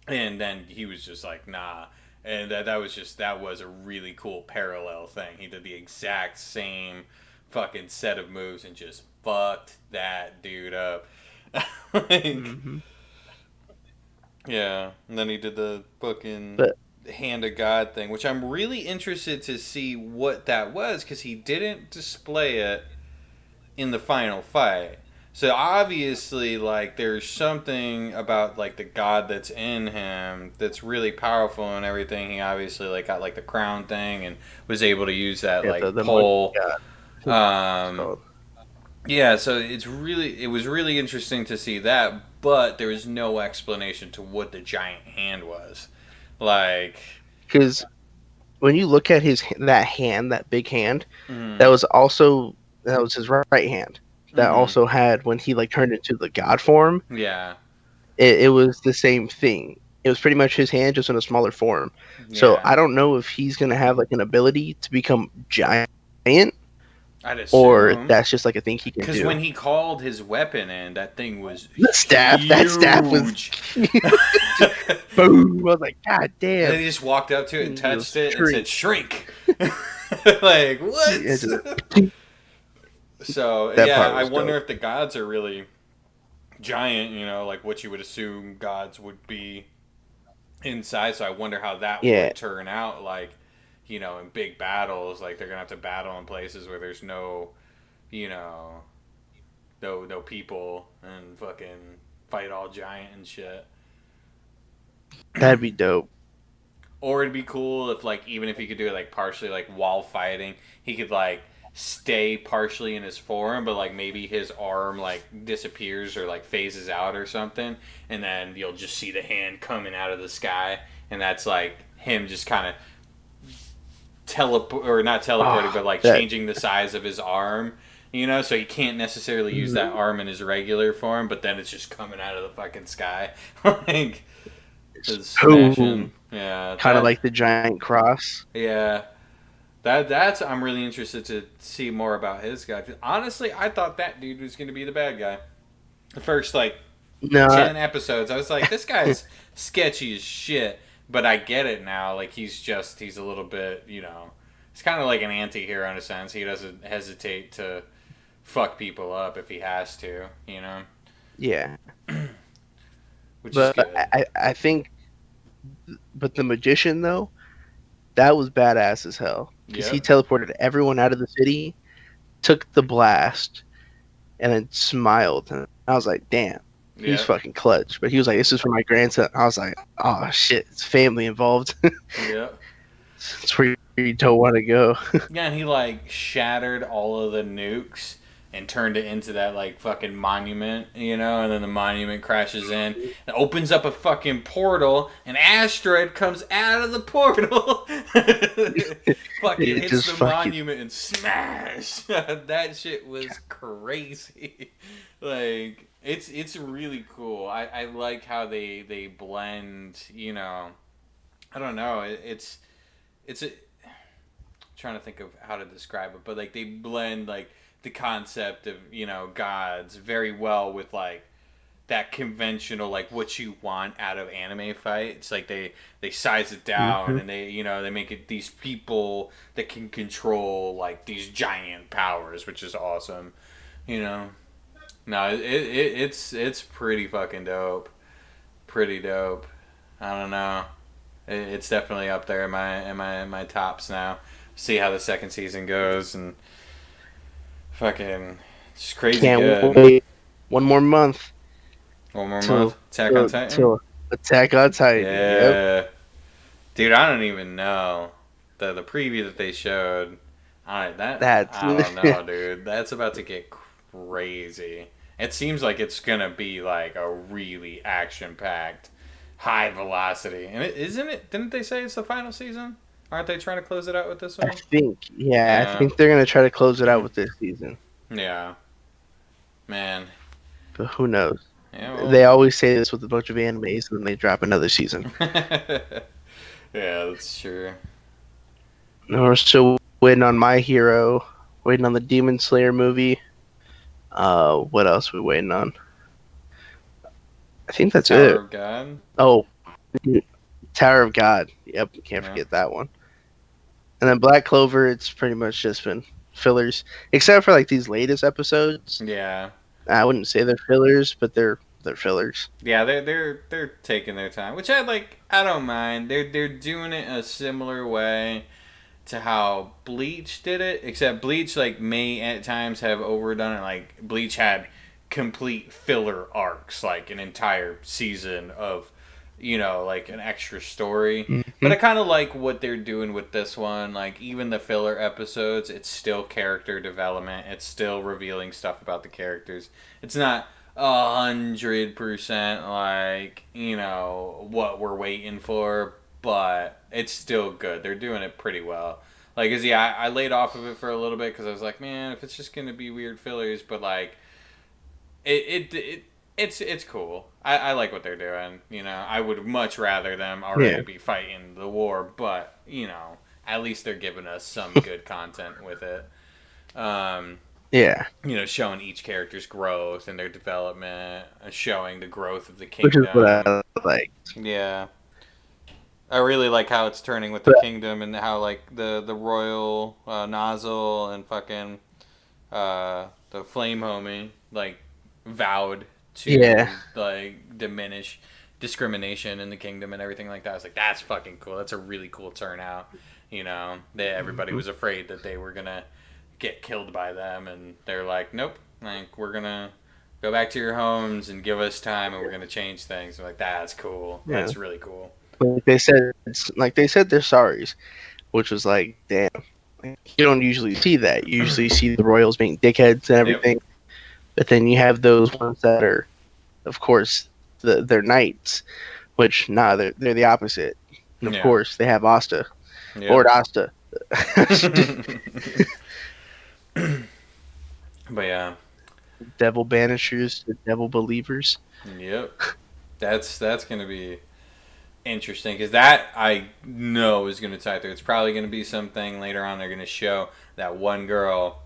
And then he was just like, nah. And that was a really cool parallel thing. He did the exact same fucking set of moves and just fucked that dude up. Yeah, and then he did the fucking Hand of God thing, which I'm really interested to see what that was because he didn't display it in the final fight. So obviously, like, there's something about like the God that's in him that's really powerful and everything. He obviously like got like the crown thing and was able to use that the pole. Yeah, so it was really interesting to see that, but there was no explanation to what the giant hand was. Like, because when you look at that big hand, that was his right hand. That also had, when he like turned into the god form. Yeah, it was the same thing. It was pretty much his hand, just in a smaller form. Yeah. So I don't know if he's gonna have like an ability to become giant, or that's just like a thing he can do. Because when he called his weapon in, that thing was the staff. Huge. That staff was boom. I was like, God damn. And then he just walked up to it and touched it and said, "Shrink." Like, what? So yeah, I wonder if the gods are really giant, like what you would assume gods would be inside. So I wonder how that Yeah, would turn out, like, in big battles. Like, they're going to have to battle in places where there's no, you know, no people and fucking fight all giant and shit. that'd be dope. Or it'd be cool if, like, even if he could do it, like, partially, like, while fighting, he could, like, stay partially in his form, but, like, maybe his arm, like, disappears or, like, phases out or something, and then you'll just see the hand coming out of the sky, and that's, like, him just kind of or not teleporting, but, like, That changing the size of his arm, so he can't necessarily use that mhm. arm in his regular form, but then it's just coming out of the fucking sky. Like, it's smashing. Boom. Yeah, Kind of like the giant cross. yeah, that's I'm really interested to see more about his guy. 'Cause honestly, I thought that dude was gonna be the bad guy. The first like No, 10 episodes, I was like, this guy's sketchy as shit. But I get it now. Like he's a little bit, he's kind of like an anti-hero in a sense. He doesn't hesitate to fuck people up if he has to. yeah, Which is but good. I think, but the magician though, that was badass as hell because he Yep. teleported everyone out of the city, took the blast, and then smiled, and I was like, damn. He's Yep. fucking clutch. But he was like, this is for my grandson. I was like, oh shit, it's family involved. Yep. It's where you don't want to go. Yeah, and he like shattered all of the nukes and turned it into that like fucking monument, and then the monument crashes in and opens up a fucking portal. An asteroid comes out of the portal, fucking It hits just the fucking monument and smash. That shit was crazy. Like it's really cool. I like how they blend. I don't know. It's a trying to think of how to describe it, but like they blend like the concept of gods very well with like that conventional like what you want out of anime fights. Like they size it down hmm and they make it these people that can control like these giant powers, which is awesome. You know, no, it's pretty fucking dope. Pretty dope. I don't know. It's definitely up there in my tops now. See how the second season goes and fucking just crazy can't good. wait. One more month One more month. till Attack on Titan. till Attack on Titan. Yep. Yeah, dude. I don't even know the preview that they showed. That's I don't know, dude. That's about to get crazy. It seems like it's gonna be like a really action packed, high velocity. And isn't it? Didn't they say it's the final season? Aren't they trying to close it out with this I one? think. Yeah, I Yeah. think they're gonna try to close it out with this season. Yeah. Man. But who knows? Yeah. They Well. always say this with a bunch of animes, and then they drop another season. Yeah, that's true. And we're still waiting on My Hero, waiting on the Demon Slayer movie. What else are we waiting on? I think that's Tower it. of God. Oh, Tower of God. Yep, can't Yeah. forget that one. And then Black Clover, it's pretty much just been fillers, except for like these latest episodes. Yeah. I wouldn't say they're fillers, but they're fillers. Yeah, they're taking their time, which I like. I don't mind. They're doing it a similar way to how Bleach did it, except Bleach like may at times have overdone it. Like Bleach had complete filler arcs, like an entire season of like an extra story. But hmm I kind of like what they're doing with this one. Like even the filler episodes, it's still character development. It's still revealing stuff about the characters. It's not 100% like what we're waiting for, but it's still good. They're doing it pretty well. Like, cause yeah, I laid off of it for a little bit because I was like, man, if it's just gonna be weird fillers, but like, it's cool. I like what they're doing. I would much rather them Yeah, already be fighting the war, but at least they're giving us some good content with it. Um, yeah. showing each character's growth and their development, showing the growth of the Which is what kingdom. I like. Yeah, I really like how it's turning with the But kingdom and how like the royal nozzle and fucking the flame homie like vowed Yeah. to like diminish discrimination in the kingdom and everything like that. I was like, that's fucking cool. That's a really cool turnout. You know, everybody was afraid that they were gonna get killed by them, and they're like, nope, like we're gonna go back to your homes and give us time, and we're gonna change things. I'm like, that's cool. Yeah. That's really cool. Like they said they're sorries, which was like, damn. Like, you don't usually see that. You usually see the royals being dickheads and Yep. everything, but then you have those ones that are, of course, they're knights, which they're the opposite. And of Yeah. course, they have Asta, Yep. Lord Asta. But yeah. Devil banishers, the devil believers. Yep. That's gonna be interesting because that I know is gonna tie through. It's probably gonna be something later on. They're gonna show that one girl.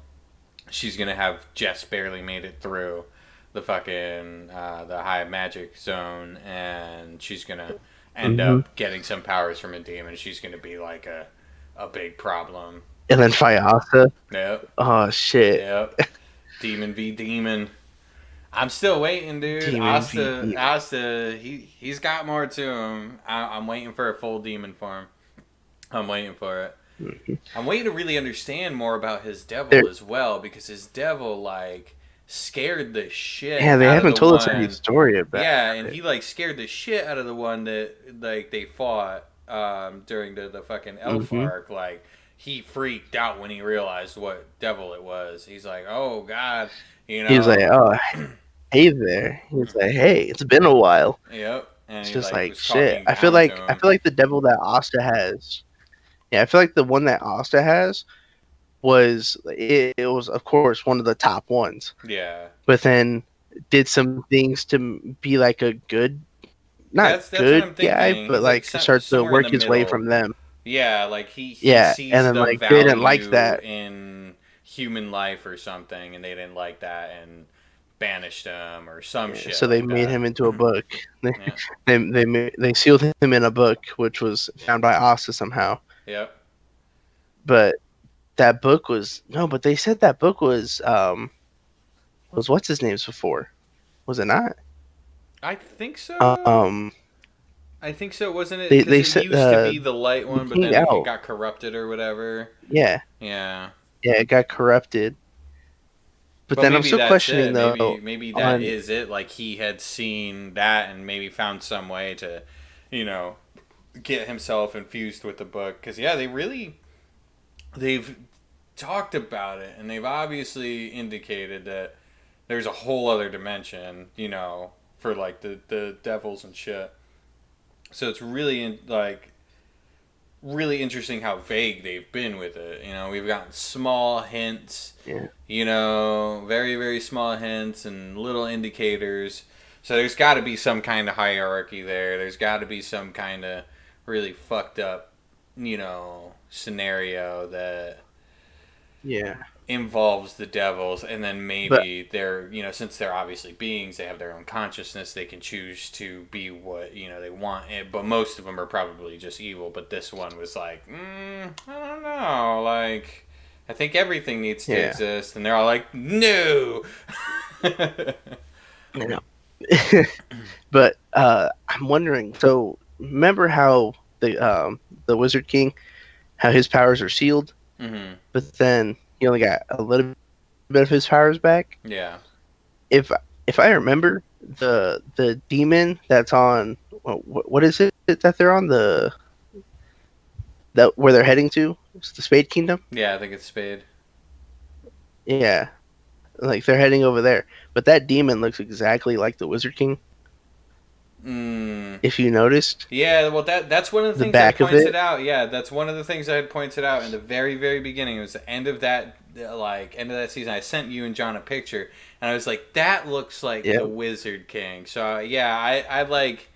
She's gonna have just barely made it through the fucking the high magic zone, and she's gonna end Hmm. up getting some powers from a demon. She's gonna be like a big problem. And then fight Asta. Yep. Oh shit. Yep. Demon v demon. I'm still waiting, dude. Demon v demon. Asta, he's got more to him. I'm waiting for a full demon form. I'm waiting for it. Mhm. I'm waiting to really understand more about his devil There- as well, because his devil like scared the shit Yeah, they out of haven't the told us one. any story about Yeah, and it. he like scared the shit out of the one that like they fought during the fucking elf Hmm. arc. Like he freaked out when he realized what devil it was. He's like, oh god, you He was like, know. "Oh, hey there." He was like, "Hey, it's been a while." Yep. And It's he just like like was shit. talking I feel down to like I him. feel like the devil that Asta has. Yeah, I feel like the one that Asta has it was of course one of the top ones, Yeah. but then did some things to be like a good, not That's what good I'm guy, thinking. but He's like like start to somewhere in work the his way middle. from them. Yeah, like he Yeah, and sees then the like they didn't like value that. in human life or something, and they didn't like that and banished him or some Yeah, shit so they like made that. him into a book. They Yeah. they sealed him in a book, which was found by Asta somehow. Yep. But that book was no, but they said that book was what's his name's before, was it not? I think so. Um, I think so. Wasn't it because they it said used to be the light the one, but King then it Owl. got corrupted or whatever? Yeah, Yeah. yeah, it got corrupted. But But then I'm maybe still that's questioning it. though Maybe that on is it. Like he had seen that and maybe found some way to, you know, get himself infused with the book. Because yeah, they've talked about it and they've obviously indicated that there's a whole other dimension, you know, for like the devils and shit. So it's really like really interesting how vague they've been with it. You know, we've gotten small hints, yeah. you know, very, very small hints and little indicators. So there's got to be some kind of hierarchy there. There's got to be some kind of really fucked up, you know, scenario that Yeah. involves the devils, and then But maybe they're, you know, since they're obviously beings, they have their own consciousness, they can choose to be what, you know, they want. But most of them are probably just evil. But this one was like, I don't know, like I think everything needs to yeah, exist, and they're all like, no. you know. But I'm wondering. So remember how the Wizard King, how his powers are sealed, Hmm. but then he only got a little bit of his powers back. Yeah. If if I remember, the demon that's on what is it that they're on, that where they're heading to? It's the Spade Kingdom. Yeah, I think it's Spade. Yeah, like they're heading over there. But that demon looks exactly like the Wizard King. Mm. If you noticed Yeah, well, that's one of the the things I back of pointed it. out. Yeah, that's one of the things I had pointed out in the very, very beginning. It was the end of that, like, end of that season. I sent you and John a picture, and I was like, that looks like Yeah, the Wizard King. So, yeah, I like,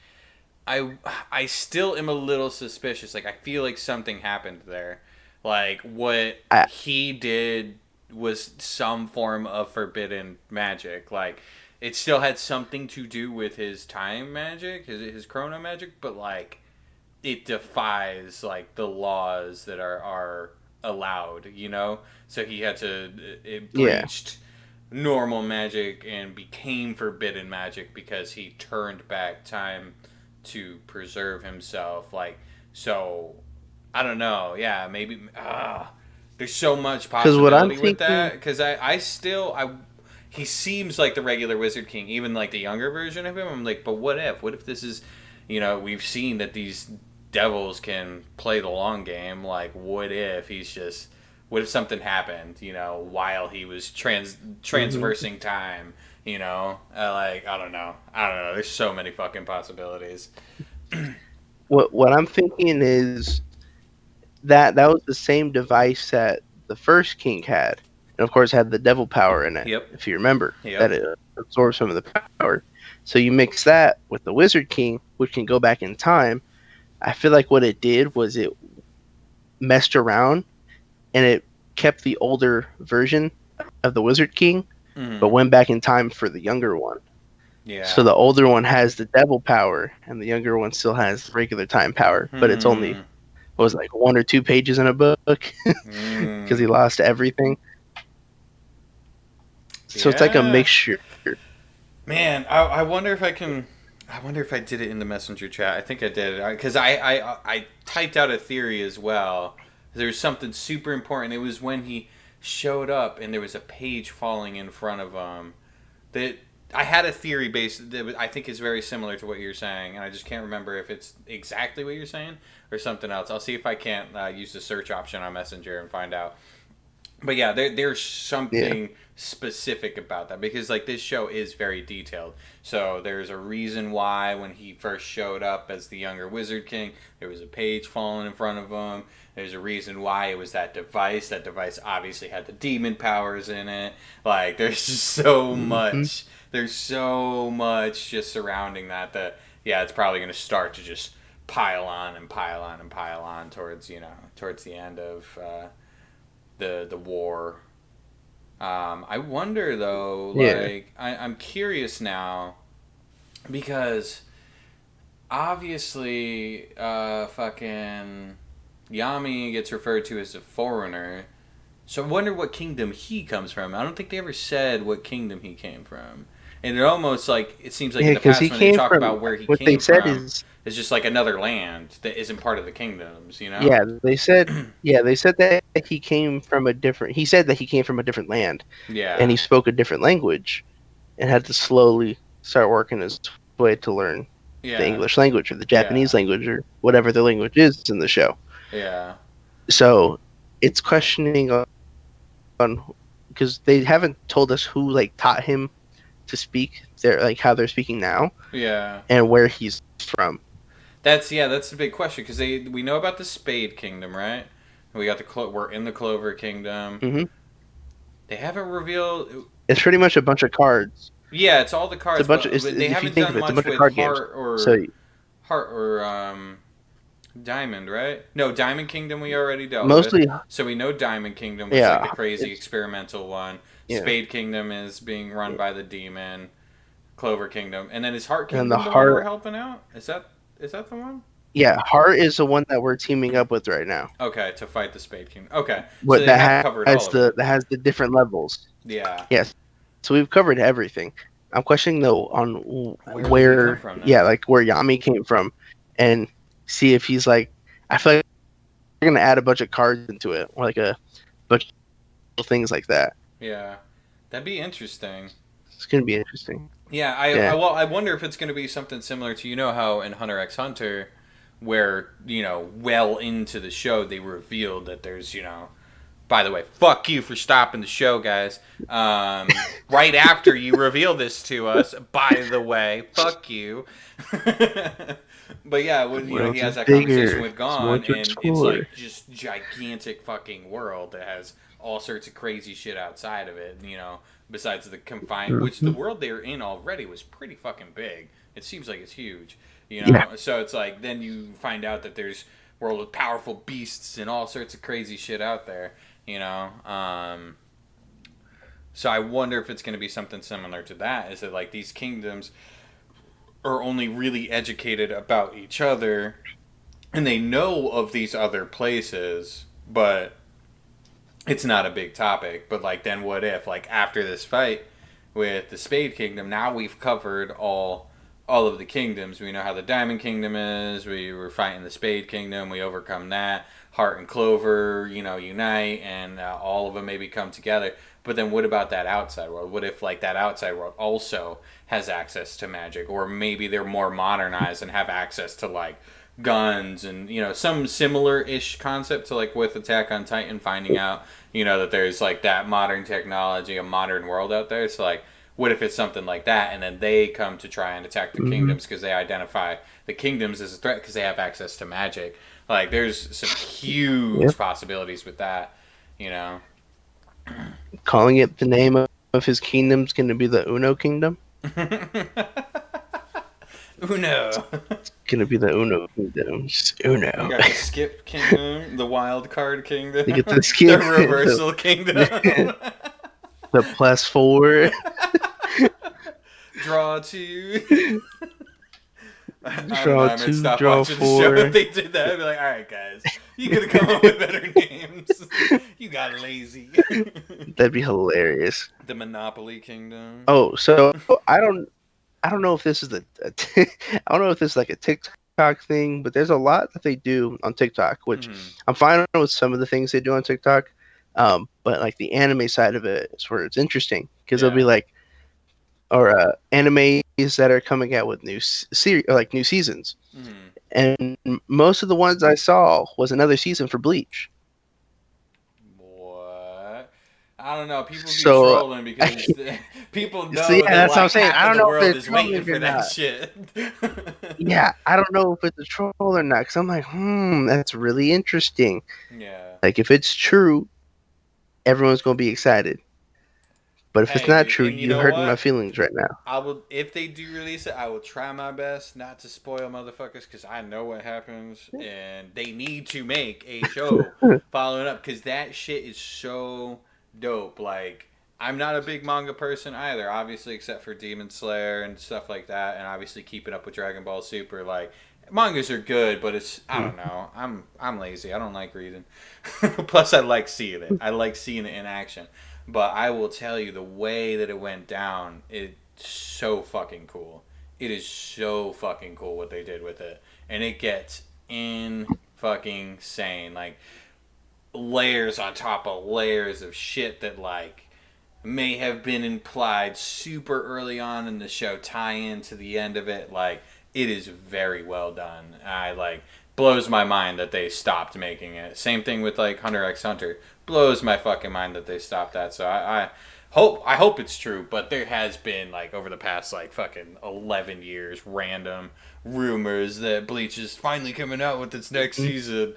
I still am a little suspicious. Like, I feel like something happened there. Like, what I, he did was some form of forbidden magic. Like, it still had something to do with his time magic, his chrono magic, but like it defies like the laws that are allowed, you know. So he had to it yeah, breached normal magic and became forbidden magic because he turned back time to preserve himself. Like, so I don't know. Yeah, maybe. There's so much Because what I'm possibility with thinking, that. Because he seems like the regular Wizard King, even like the younger version of him. I'm like, but what if? What if this is, we've seen that these devils can play the long game. Like, what if something happened, while he was Mhm. transversing time, like, I don't know. There's so many fucking possibilities. what I'm thinking is that was the same device that the first king had, and of course had the devil power in it. Yep. If you remember, that Yep. it absorbs some of the power. So you mix that with the Wizard King, which can go back in time. I feel like what it did was it messed around and it kept the older version of the Wizard King, but Mm-hmm. went back in time for the younger one. So Yeah. the older one has the devil power, and the younger one still has regular time power. But it's only Hmm. what was it, like 1 or 2 pages in a book because Mm. he lost everything. So it's like a Yeah. mixture. Man, I wonder if I can. I wonder if I did it in the messenger chat. I think I did because I typed out a theory as well. There was something super important. It was when he showed up and there was a page falling in front of him. That I had a theory based that I think is very similar to what you're saying, and I just can't remember if it's exactly what you're saying or something else. I'll see if I can't use the search option on Messenger and find out. But yeah, there's Yeah. something specific about that because like this show is very detailed. So there's a reason why when he first showed up as the younger Wizard King, there was a page falling in front of him. There's a reason why it was that device. That device obviously had the demon powers in it. Like there's just so Hmm. much. There's so much just surrounding that yeah, it's probably going to start to just pile on and pile on and pile on towards towards the end of the war. I wonder though, Yeah. like I'm curious now because obviously, fucking Yami gets referred to as a foreigner. So I wonder what kingdom he comes from. I don't think they ever said what kingdom he came from. And it seems like Yeah, in the because he past when they came talk from about where he what they came said from, is it's just like another land that isn't part of the kingdoms, yeah, they said that he came from a different he said that he came from a different land and Yeah. he spoke a different language and had to slowly start working his way to learn the Yeah. English language or the Japanese Yeah. language or whatever the language is in the show. Yeah. So it's questioning on because they haven't told us who like taught him to speak their like how they're speaking now Yeah. and where he's from. That's the big question because we know about the Spade Kingdom, right? We got we're in the Clover Kingdom. Hmm. They haven't revealed. It's pretty much a bunch of cards. Yeah, it's all the It's a cards, bunch of but they if you haven't think of done it, it's a much bunch of with card games. So Heart or Diamond, right? No, Diamond Kingdom we already dealt with, mostly, so we know Diamond Kingdom was like the yeah, crazy it's experimental one. yeah, Spade Kingdom is being run yeah. by the demon. Clover Kingdom, and then is Heart And the Kingdom the one we're heart, helping out? Is that the one? yeah, heart is the one that we're teaming up with right now. Okay, to fight the Spade Kingdom. Okay, so What they have covered all of it. that has the different levels. Yeah. Yes, so we've covered everything. I'm questioning though on Where did he come where, from yeah, then? like where Yami came from, and see if he's like. I feel like we're gonna add a bunch of cards into it, or like a bunch of things like that. Yeah, that'd be interesting. It's gonna be interesting. Yeah, I Yeah, well, I wonder if it's going to be something similar to how in Hunter X Hunter, where well into the show they revealed that there's By the way, fuck you for stopping the show, guys. Right after you reveal this to us, by the way, fuck you. But yeah, the when he world has is that conversation bigger. with There's more Gon, to and it's explore. like just gigantic fucking world that has all sorts of crazy shit outside of it. Besides the confined, which the Hmm. world they're in already was pretty fucking big. It seems like it's huge. Yeah, So it's like then you find out that there's world with powerful beasts and all sorts of crazy shit out there. You know. So I wonder if it's going to be something similar to that. Is that like these kingdoms are only really educated about each other, and they know of these other places, but it's not a big topic. But like, then what if like after this fight with the Spade Kingdom, now we've covered all of the kingdoms. We know how the Diamond Kingdom is. We were fighting the Spade Kingdom. We overcome that. Heart and Clover, unite, and all of them maybe come together. But then what about that outside world? What if like that outside world also has access to magic, or maybe they're more modernized and have access to like guns and some similar-ish concept to like with Attack on Titan, finding out that there's like that modern technology, a modern world out there. It's like, what if it's something like that, and then they come to try and attack the kingdoms because they identify the kingdoms as a threat because they have access to magic. Like, there's some huge possibilities with that, Calling it the name of his kingdom's going to be the Uno Kingdom. Uno. It's going to be the Uno Kingdom. Just Uno. You got the Skip Kingdom, the Wild Card Kingdom, You get the skip, the Reversal Kingdom, the +4. Draw 2. Draw 2, draw 4. If they did that, I'd be like, all right, guys, you could have come up with better names. You got lazy. That'd be hilarious. The Monopoly Kingdom. Oh, so I don't know if this is I don't know if this is like a TikTok thing, but there's a lot that they do on TikTok, which I'm fine with some of the things they do on TikTok. But like the anime side of it is where it's interesting, because they'll be like, or animes that are coming out with new series, like new seasons, and most of the ones I saw was another season for Bleach. What? I don't know. People be trolling because people know that's what I'm saying. I don't know if it's waiting for that shit. Yeah, I don't know if it's a troll or not, because I'm like, that's really interesting. Yeah. Like, if it's true, everyone's gonna be excited. But if it's not true, you're hurting my feelings right now. I will, if they do release it, I will try my best not to spoil motherfuckers, because I know what happens, and they need to make a show following up, because that shit is so dope. Like, I'm not a big manga person either, obviously, except for Demon Slayer and stuff like that, and obviously keeping up with Dragon Ball Super. Like, mangas are good, but it's, I don't know, I'm lazy. I don't like reading. Plus, I like seeing it. I like seeing it in action. But I will tell you, the way that it went down, it's so fucking cool. It is so fucking cool what they did with it. And it gets fucking sane. Like, layers on top of layers of shit that, like, may have been implied super early on in the show, tie into the end of it. Like, it is very well done. Blows my mind that they stopped making it. Same thing with, like, Hunter x Hunter. Blows my fucking mind that they stopped that. So I hope it's true, but there has been, like, over the past, like, fucking 11 years, random rumors that Bleach is finally coming out with its next season.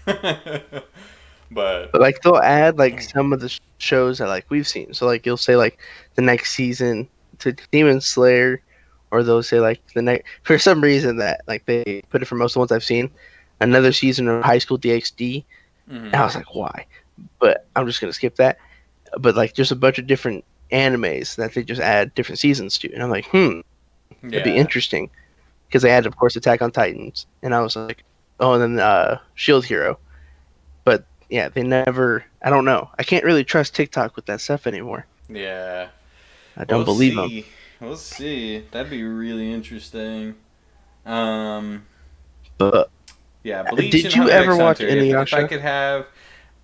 But like, they'll add, like, some of the shows that, like, we've seen. So, like, you'll say, like, the next season to Demon Slayer, or they'll say, like, the next, for some reason that, like, they put it for most of the ones I've seen, another season of High School DxD. And I was like, why? But I'm just going to skip that. But, like, there's a bunch of different animes that they just add different seasons to. And I'm like, that'd be interesting. Because they added, of course, Attack on Titans. And I was like, oh, and then Shield Hero. But, yeah, they never, I don't know. I can't really trust TikTok with that stuff anymore. Yeah. I don't believe them. We'll see. That'd be really interesting. But yeah, Bleach. Did you ever watch Inuyasha? If I could have,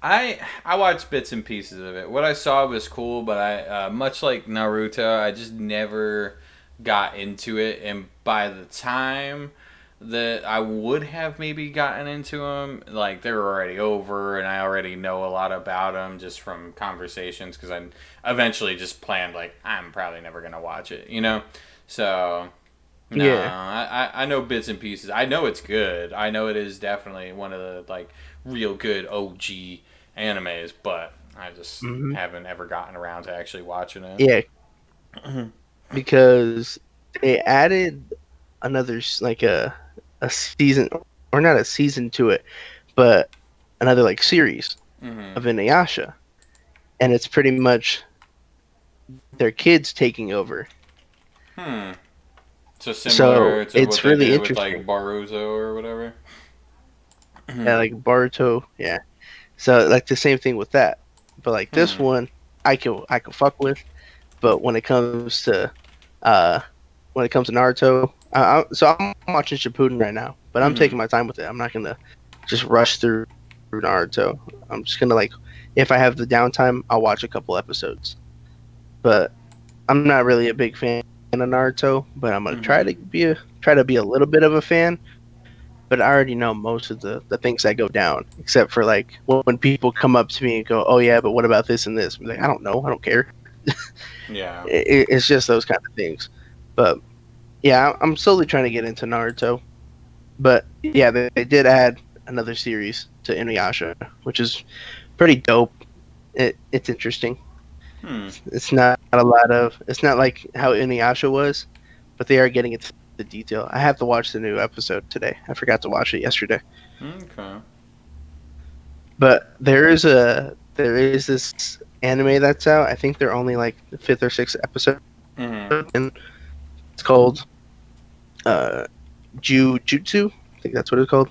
I watched bits and pieces of it. What I saw was cool, but I much like Naruto, I just never got into it. And by the time that I would have maybe gotten into them, like, they were already over, and I already know a lot about them just from conversations, because I eventually just planned, like, I'm probably never gonna watch it, So, no, yeah. I know bits and pieces. I know it's good. I know it is definitely one of the, like, real good OG animes, but I just haven't ever gotten around to actually watching it. Yeah, because they added another, like, a season, or not a season to it, but another, like, series of Inuyasha, and it's pretty much their kids taking over. So similar to it's what they really did interesting with, like, Boruto or whatever. Yeah, like Boruto. Yeah, so, like, the same thing with that. but like this Hmm. one, I can fuck with. But uh, when it comes to Naruto, so I'm watching Shippuden right now, but I'm Hmm. taking my time with it. I'm not gonna just rush through Naruto. I'm just gonna like, if I have the downtime, I'll watch a couple episodes. But I'm not really a big fan of Naruto, but I'm gonna Hmm. try to be a little bit of a fan. But I already know most of the things that go down, except for like when people come up to me and go, "Oh yeah, but what about this and this?" I'm like, I don't know, I don't care. Yeah. It's just those kind of things. But yeah, I'm slowly trying to get into Naruto. But yeah, they did add another series to Inuyasha, which is pretty dope. It's interesting. Hmm. It's not a lot of. It's not like how Inuyasha was, but they are getting into the detail. I have to watch the new episode today. I forgot to watch it yesterday. Okay. But there is this anime that's out. I think they're only like the fifth or sixth episode, Hmm. and it's called uh Jutsu. I think that's what it's called.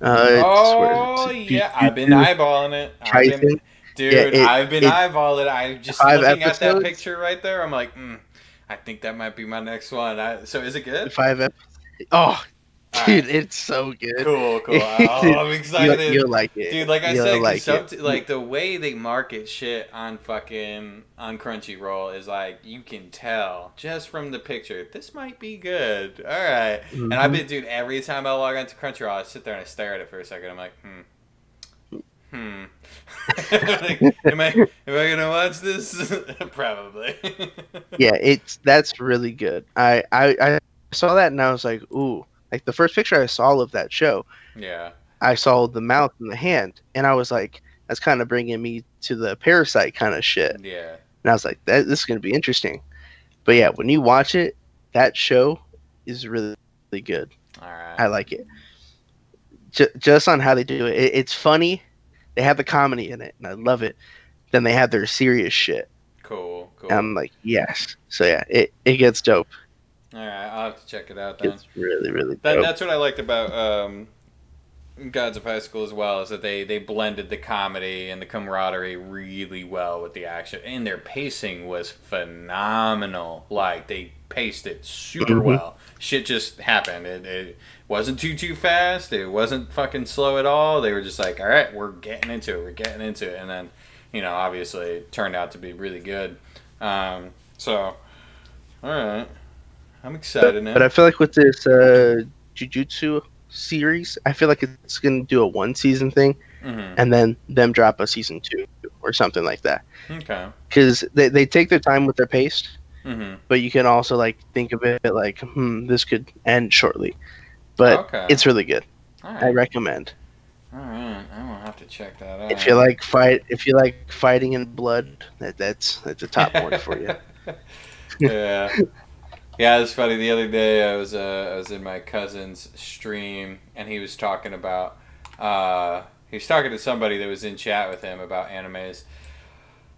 It's where is Oh it? yeah, I've been Jutsu eyeballing it. Kaisen. Yeah, Dude, I've been it eyeballing it. I'm just five looking at that episodes. picture right there. I'm like, I think that might be my next one. So is it good? Five episodes. Oh, All right. dude, it's so good. Cool, cool. Oh, I'm excited, You'll like it. dude. Like I You'll said, because like it. like the way they market shit on fucking on Crunchyroll is like you can tell just from the picture. This might be good. All right, and I've Hmm. been, dude. Every time I log onto Crunchyroll, I sit there and I stare at it for a second. I'm like, hmm. Like, am I gonna watch this? Probably. Yeah, that's really good. I saw that and I was like, ooh. Like the first picture I saw of that show, Yeah. I saw the mouth and the hand, and I was like, that's kind of bringing me to the parasite kind of shit. Yeah. And I was like, this is gonna be interesting. But yeah, when you watch it, that show is really, really good. All right. I like it. Just on how they do it. It's funny. They have the comedy in it, and I love it. Then they have their serious shit. Cool. And Cool. I'm like, yes. So yeah, it gets dope. All right. I'll have to check it out then. It's really, really dope. That's what I liked about Gods of High School as well, is that they blended the comedy and the camaraderie really well with the action, and their pacing was phenomenal. Like they paced it super Hmm. well. Shit just happened. It wasn't too fast. It wasn't fucking slow at all. They were just like, all right, we're getting into it. We're getting into it, and then obviously it turned out to be really good. So all right, I'm excited But now. I feel like with this Jujutsu series, I feel like it's gonna do a one season thing, Mm-hmm. and then them drop a season two or something like that. Okay. Because they take their time with their pace, Mm-hmm. but you can also like think of it like, this could end shortly. But Okay. it's really good. All I right. recommend. All right, I'm gonna have to check that If you like fighting in blood, that's a top one for you. out. Yeah, yeah. It's funny. The other day, I was in my cousin's stream, and he was talking to somebody that was in chat with him about animes,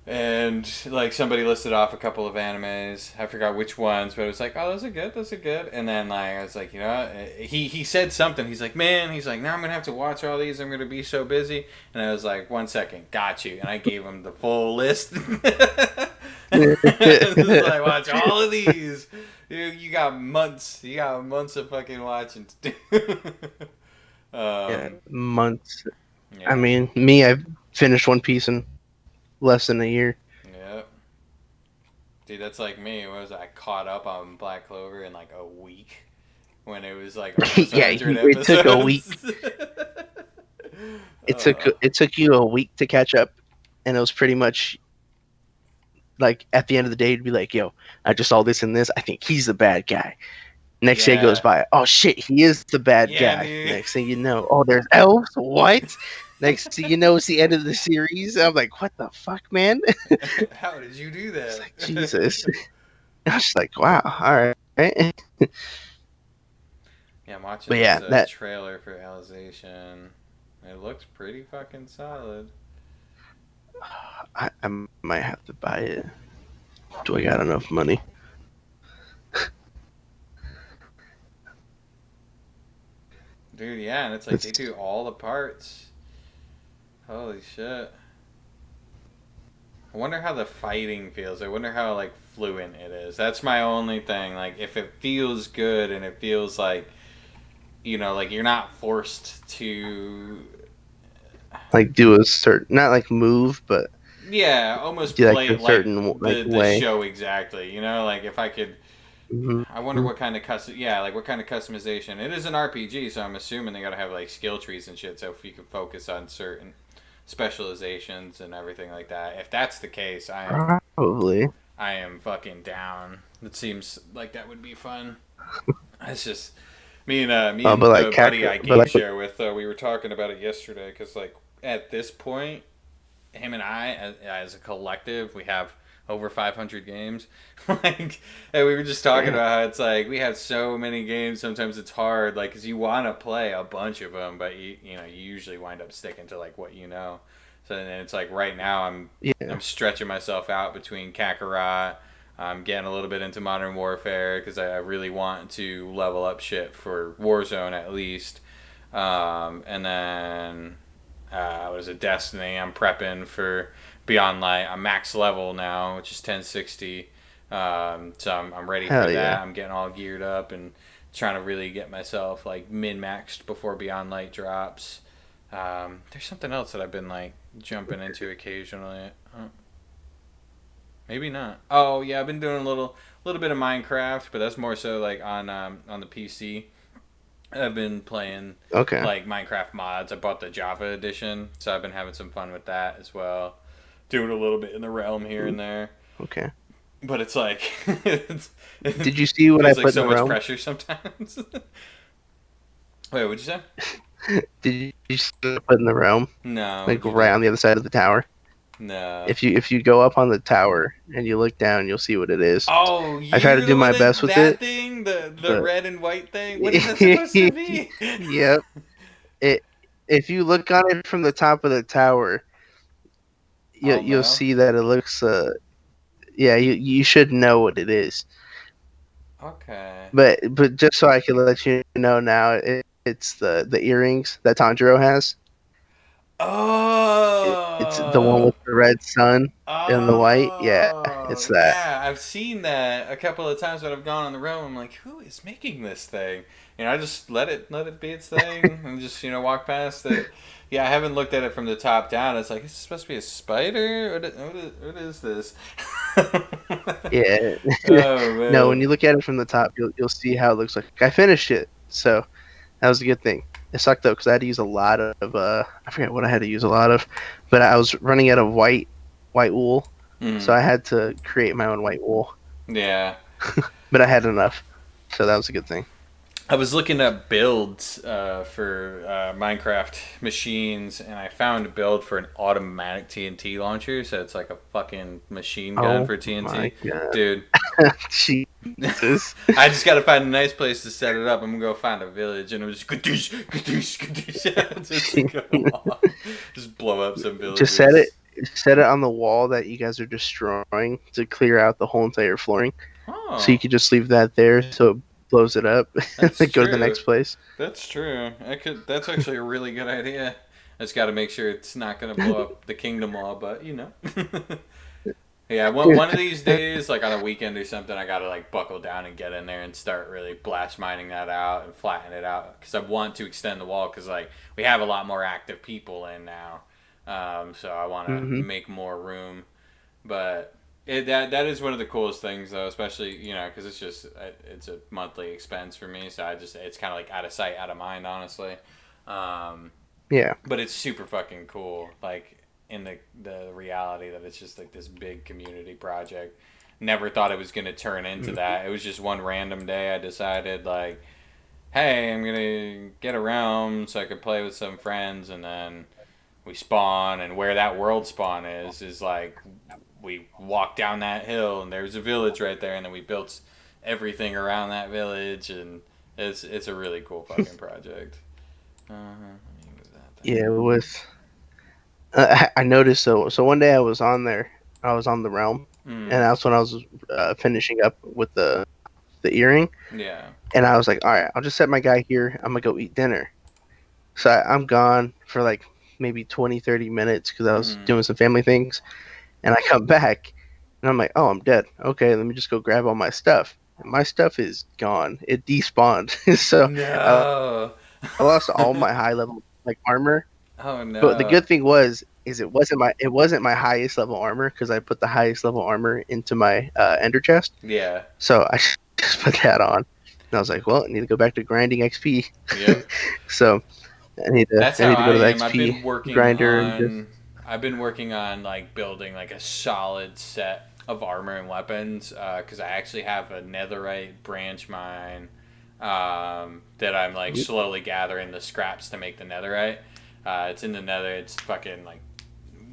and like somebody listed off a couple of animes. I forgot which ones, but it was like, oh, those are good, those are good. And then like I was like, he said something. He's like, man, he's like, now I'm gonna have to watch all these. I'm gonna be so busy. And I was like, 1 second, got you. And I gave him the full list. It's like, watch all of these. You got months. You got months of fucking watching to do. Yeah, um, months. I yeah, mean, me, I've finished One Piece in less than a year. yeah. Dude, that's like me. What was I caught up on Black Clover in like a week when it was like almost Yeah, 100 it took a week. episodes. uh, It took you a week to catch up, and it was pretty much like at the end of the day, you'd be like, "Yo, I just saw this and this. I think he's the bad guy." Next day goes yeah, by. Oh shit, he is the bad yeah, guy. dude. Next thing you know, oh, there's elves. What? Next thing you know, it's the end of the series. I'm like, what the fuck, man? How did you do It's like that? Jesus. I was just like, wow, all right. Yeah, I'm watching But this yeah, that trailer for Alization. It looks pretty fucking solid. I might have to buy it. Do I got enough money? Dude, yeah, and it's like they It's do all the parts. Holy shit. I wonder how the fighting feels. I wonder how like fluent it is. That's my only thing. Like if it feels good and it feels like like you're not forced to Like do a certain, not like move, but yeah, almost do like play a it like certain like the way. show exactly. Like if I could I wonder Mm-hmm. what kind of yeah, like what kind of customization. It is an RPG, so I'm assuming they got to have like skill trees and shit so if you can focus on certain specializations and everything like that. If that's the case, Probably. I am fucking down. It seems like that would be fun. It's just me But and like the buddy Kaka, I but game like share with. We were talking about it yesterday because like at this point, him and I as a collective, we have over 500 games. Like, and we were just talking damn. about how it's like we have so many games. Sometimes it's hard, like, cause you want to play a bunch of them, but you usually wind up sticking to like what you know. So then it's like right now Yeah. I'm stretching myself out between Kakarot. I'm getting a little bit into Modern Warfare because I really want to level up shit for Warzone at least. And then what is it, Destiny? I'm prepping for Beyond Light. I'm max level now, which is 1060. So I'm ready for Hell yeah. that. I'm getting all geared up and trying to really get myself like min maxed before Beyond Light drops. There's something else that I've been like jumping into occasionally. Maybe not. Oh yeah, I've been doing a little bit of Minecraft, but that's more so like on the PC. I've been playing Okay. like Minecraft mods. I bought the Java edition, so I've been having some fun with that as well. Doing a little bit in the realm here and there, Okay. but it's like Did it you see what I feels like put in so the much realm? pressure sometimes. Wait, what'd you say? Did you see what I put in the realm? No, Like what'd you right do? on the other side of the tower. No. If you go up on the tower and you look down, you'll see what it is. Oh, I try to you're do the one my best with that it, thing, the but red and white thing. What is that supposed to be? yep. It if you look on it from the top of the tower, I'll you'll know. see that it looks yeah, you should know what it is. Okay. But just so I can let you know now, it's the earrings that Tanjiro has. It's the one Oh. with the red sun and the white. Yeah, Oh, it's that. yeah, I've seen that a couple of times when I've gone on the road. I'm like, who is making this thing? I just let it be its thing and just walk past it. Yeah, I haven't looked at it from the top down. It's like, is this supposed to be a spider? What is this? Yeah. Oh No, when man, you look at it from the top, you'll see how it looks like. I finished it, so that was a good thing. It sucked though because I had to use a lot of I forget what I had to use a lot of, but I was running out of white wool, so mm, I had to create my own white wool. yeah. But I had enough, so that was a good thing. I was looking up builds for Minecraft machines, and I found a build for an automatic TNT launcher. So it's like a fucking machine gun Oh for my TNT, god, dude. Jesus! I just gotta find a nice place to set it up. I'm gonna go find a village, and I'm just kadoosh, kadoosh, kadoosh, just go off, just blow up some Just set it villages. set it on the wall that you guys are destroying to clear out the whole entire flooring. So you Oh, could just leave that there so it blows it up and that's then go to the true. next place. That's true. I could. That's actually a really good idea. I just got to make sure it's not gonna blow up the kingdom all, but Yeah, one of these days, like on a weekend or something, I gotta like buckle down and get in there and start really blast mining that out and flatten it out because I want to extend the wall because like we have a lot more active people in now, so I want to Hmm. make more room. But that is one of the coolest things though, especially because it's a monthly expense for me, so it's kind of like out of sight, out of mind, honestly. Um, Yeah. but it's super fucking cool. Like in the reality that it's just like this big community project. Never thought it was gonna turn into Mhm. that. It was just one random day I decided like, hey, I'm gonna get a realm so I could play with some friends, and then we spawn, and where that world spawn is like we walk down that hill and there's a village right there, and then we built everything around that village, and it's a really cool fucking project. Let me move that Yeah, thing. with I noticed so one day I was on there, I was on the realm, and Mm, that's when I was finishing up with the earring, yeah. and I was like, all right, I'll just set my guy here. I'm gonna go eat dinner. So I'm gone for like maybe 20, 30 minutes because I was Mm, doing some family things, and I come back, and I'm like, oh, I'm dead. Okay, let me just go grab all my stuff. And my stuff is gone. It despawned. So No. I lost all my high level like armor. Oh But the no. good thing was is it wasn't my highest level armor because I put the highest level armor into my ender chest. Yeah. So I just put that on. And I was like, well, I need to go back to grinding XP. Yep. So That's I how need to go I to the am. XP grinder and just I've been working on like building like a solid set of armor and weapons because I actually have a netherite branch mine that I'm like slowly gathering the scraps to make the netherite. It's in the nether. It's fucking like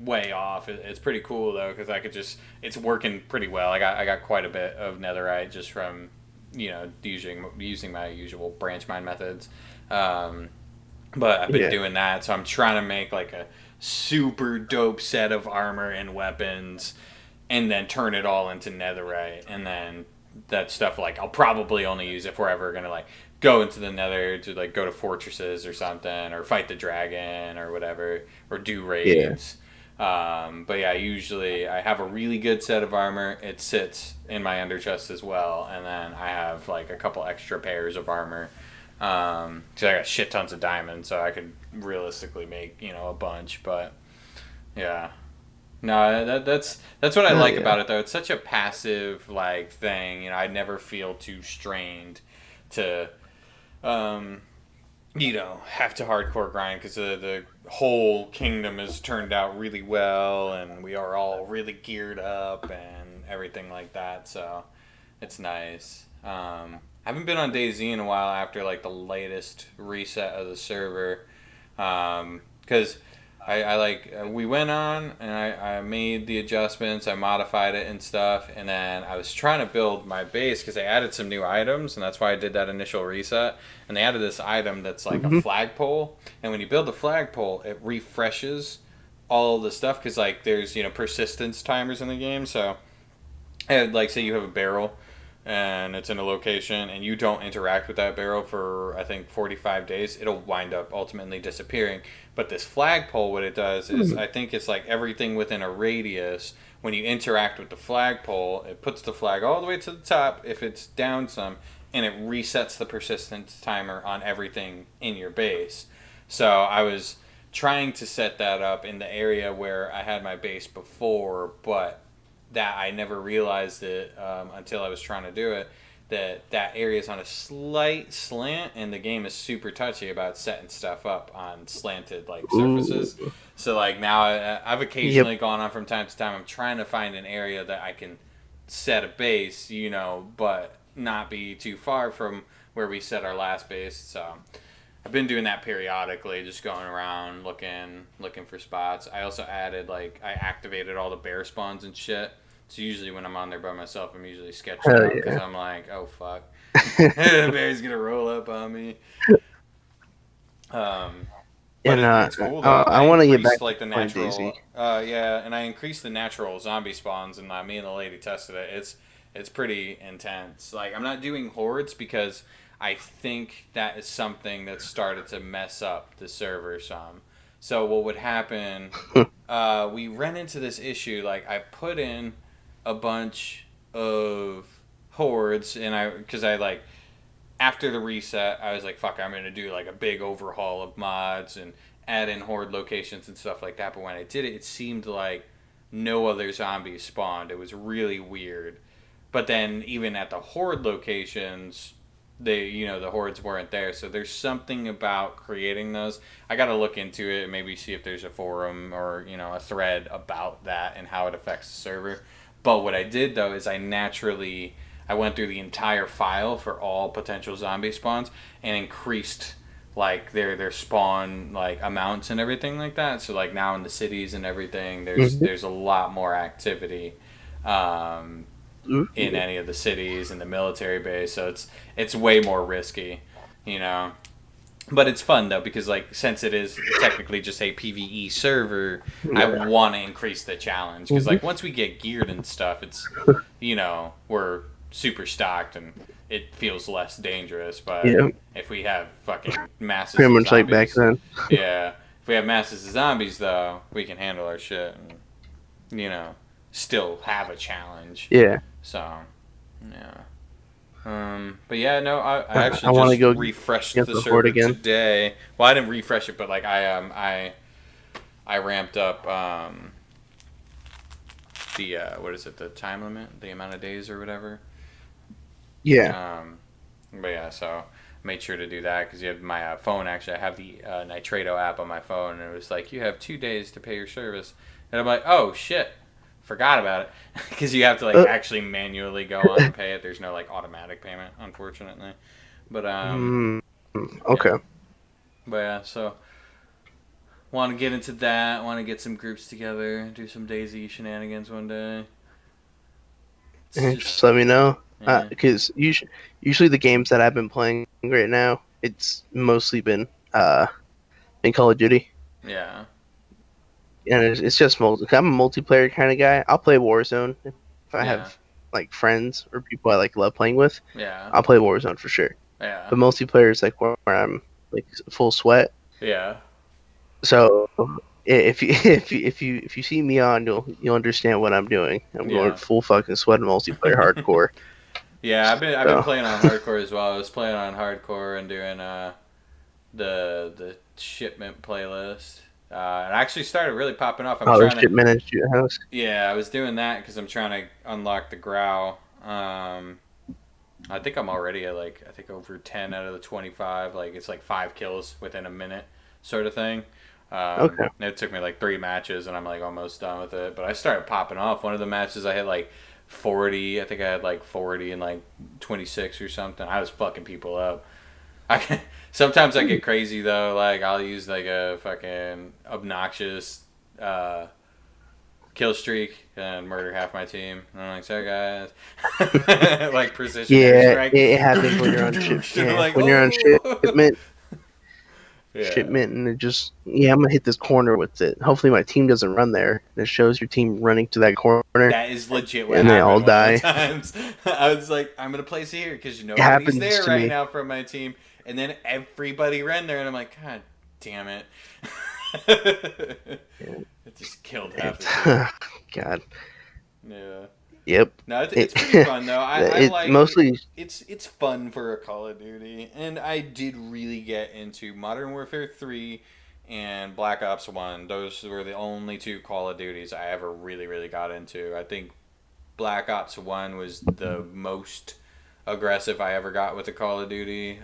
way off. It's pretty cool though because I could just it's working pretty well. I got quite a bit of netherite just from using my usual branch mine methods. Um, but I've been yeah. doing that, so I'm trying to make like a super dope set of armor and weapons, and then turn it all into netherite, and then that stuff like I'll probably only use if we're ever gonna like go into the nether to like go to fortresses or something, or fight the dragon or whatever, or do Yeah. raids. But yeah, usually I have a really good set of armor. It sits in my under chest as well, and then I have like a couple extra pairs of armor. So I got shit tons of diamonds, so I could realistically make a bunch. But yeah, no, that's what I Oh like yeah. about it though. It's such a passive like thing. I never feel too strained to um, have to hardcore grind because the whole kingdom has turned out really well, and we are all really geared up and everything like that. So it's nice. I haven't been on DayZ in a while after like the latest reset of the server, because I like we went on and I made the adjustments, I modified it and stuff, and then I was trying to build my base because they added some new items, and that's why I did that initial reset. And they added this item that's like a Hmm. flagpole, and when you build the flagpole, it refreshes all the stuff because like there's persistence timers in the game, so. And like say you have a barrel and it's in a location and you don't interact with that barrel for I think 45 days, it'll wind up ultimately disappearing. But this flagpole, what it does is I think it's like everything within a radius. When you interact with the flagpole, it puts the flag all the way to the top if it's down some, and it resets the persistence timer on everything in your base. So I was trying to set that up in the area where I had my base before, but that I never realized it until I was trying to do it. That area is on a slight slant, and the game is super touchy about setting stuff up on slanted like surfaces. Ooh. So like now I've Yep. occasionally gone on from time to time. I'm trying to find an area that I can set a base, but not be too far from where we set our last base. So I've been doing that periodically, just going around looking for spots. I also added I activated all the bear spawns and shit. So usually when I'm on there by myself, I'm usually sketched Hell out because yeah. I'm like, oh fuck, the bear's gonna roll up on me. But And it's cool though. I I want to get back increased to like the playing Daisy. natural, and I increased the natural zombie spawns, and me and the lady tested it. It's pretty intense. Like I'm not doing hordes because I think that is something that started to mess up the server some. So what would happen? We ran into this issue. Like I put in a bunch of hordes, and because I like after the reset, I was like, fuck, I'm going to do like a big overhaul of mods and add in horde locations and stuff like that. But when I did it, it seemed like no other zombies spawned. It was really weird. But then even at the horde locations, the hordes weren't there. So there's something about creating those. I got to look into it and maybe see if there's a forum or, a thread about that and how it affects the server. But what I did though is I went through the entire file for all potential zombie spawns and increased like their spawn like amounts and everything like that. So like now in the cities and everything, there's Hmm. there's a lot more activity um, in Ooh. any of the cities and the military base. So it's way more risky, you know. But it's fun though because like since it is technically just a PVE server, I Yeah. want to increase the challenge because Hmm. like once we get geared and stuff, it's we're super stocked and it feels less dangerous. But Yeah. if we have fucking masses Pretty of much like back zombies, then. yeah, if we have masses of zombies though, we can handle our shit and still have a challenge. Yeah. So, yeah. But yeah, no, I I actually want to just go refreshed against the the Horde server again. today. Well, I didn't refresh it, but like I ramped up the what is it, the time limit, the amount of days or whatever. Yeah. But yeah, so made sure to do that because you have my phone. Actually, I have the Nitrado app on my phone, and it was like you have 2 days to pay your service, and I'm like, oh shit, forgot about it because you have to like Uh, actually manually go on and pay it. There's no like automatic payment, unfortunately. But yeah, okay. but yeah, so want to get into that. Want to get some groups together, do some Daisy shenanigans one day. It's Just just let me know. yeah, Because usually the games that I've been playing right now, it's mostly been Call of Duty, yeah, and it's just I'm a multiplayer kind of guy. I'll play Warzone if I yeah, have like friends or people I like love playing with. yeah, I'll play Warzone for sure. yeah, But multiplayer is like where I'm like full sweat. yeah. So if you if you see me on, you'll understand what I'm doing. I'm going Yeah. full fucking sweat in multiplayer hardcore. Yeah, I've been So playing on hardcore as well. I was playing on hardcore and doing the shipment playlist. It actually started really popping off. I'm oh, trying to shit, man, at your house. yeah, I was doing that because I'm trying to unlock the growl. I think I'm already at like I think over 10 out of the 25. Like it's like 5 kills within a minute, sort of thing. Okay. It took me like 3 matches, and I'm like almost done with it. But I started popping off. One of the matches I had like 40. I think I had like 40 and like 26 or something. I was fucking people up. Sometimes I get crazy though. Like I'll use like a fucking obnoxious kill streak and murder half my team. And I'm like, sorry guys, like precision Yeah, airstrike. it happens when you're on ship. And I'm Yeah, like, when you're on oh, yeah, shipment, and I'm gonna hit this corner with it. Hopefully, my team doesn't run there. It shows your team running to that corner, that is legit what and they all happened one of the die. times. I was like, I'm gonna place it here because It nobody's happens there to right me. now from my team, and then everybody ran there, and I'm like, God damn it. It just killed half the team. God. Yeah. Yep. No, It it's pretty fun though. I it like mostly. it's fun for a Call of Duty, and I did really get into Modern Warfare 3 and Black Ops 1. Those were the only two Call of Duties I ever really got into. I think Black Ops 1 was the most aggressive I ever got with a Call of Duty.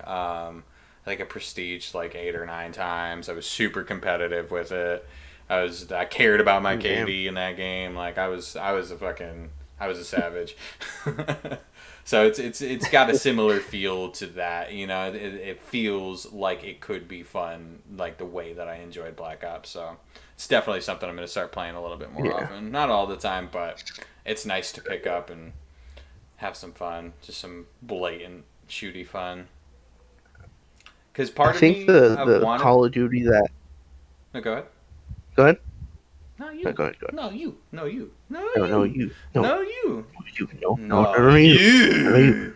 Like a prestige like 8 or 9 times. I was super competitive with it. I cared about my Damn. KD in that game. Like I was a savage. So it's got a similar feel to that. You know, it feels like it could be fun, like the way that I enjoyed Black Ops. So it's definitely something I'm going to start playing a little bit more Yeah. often. Not all the time, but it's nice to pick up and have some fun, just some blatant shooty fun. Because I part of think me, I've the wanted. Call of Duty that. No, go ahead. Go ahead. No, No, you. go ahead. Go ahead. No, you. No, you. No, No, no, you. you. No, No, you. you. No, no, no, No, no, you. No, you. you.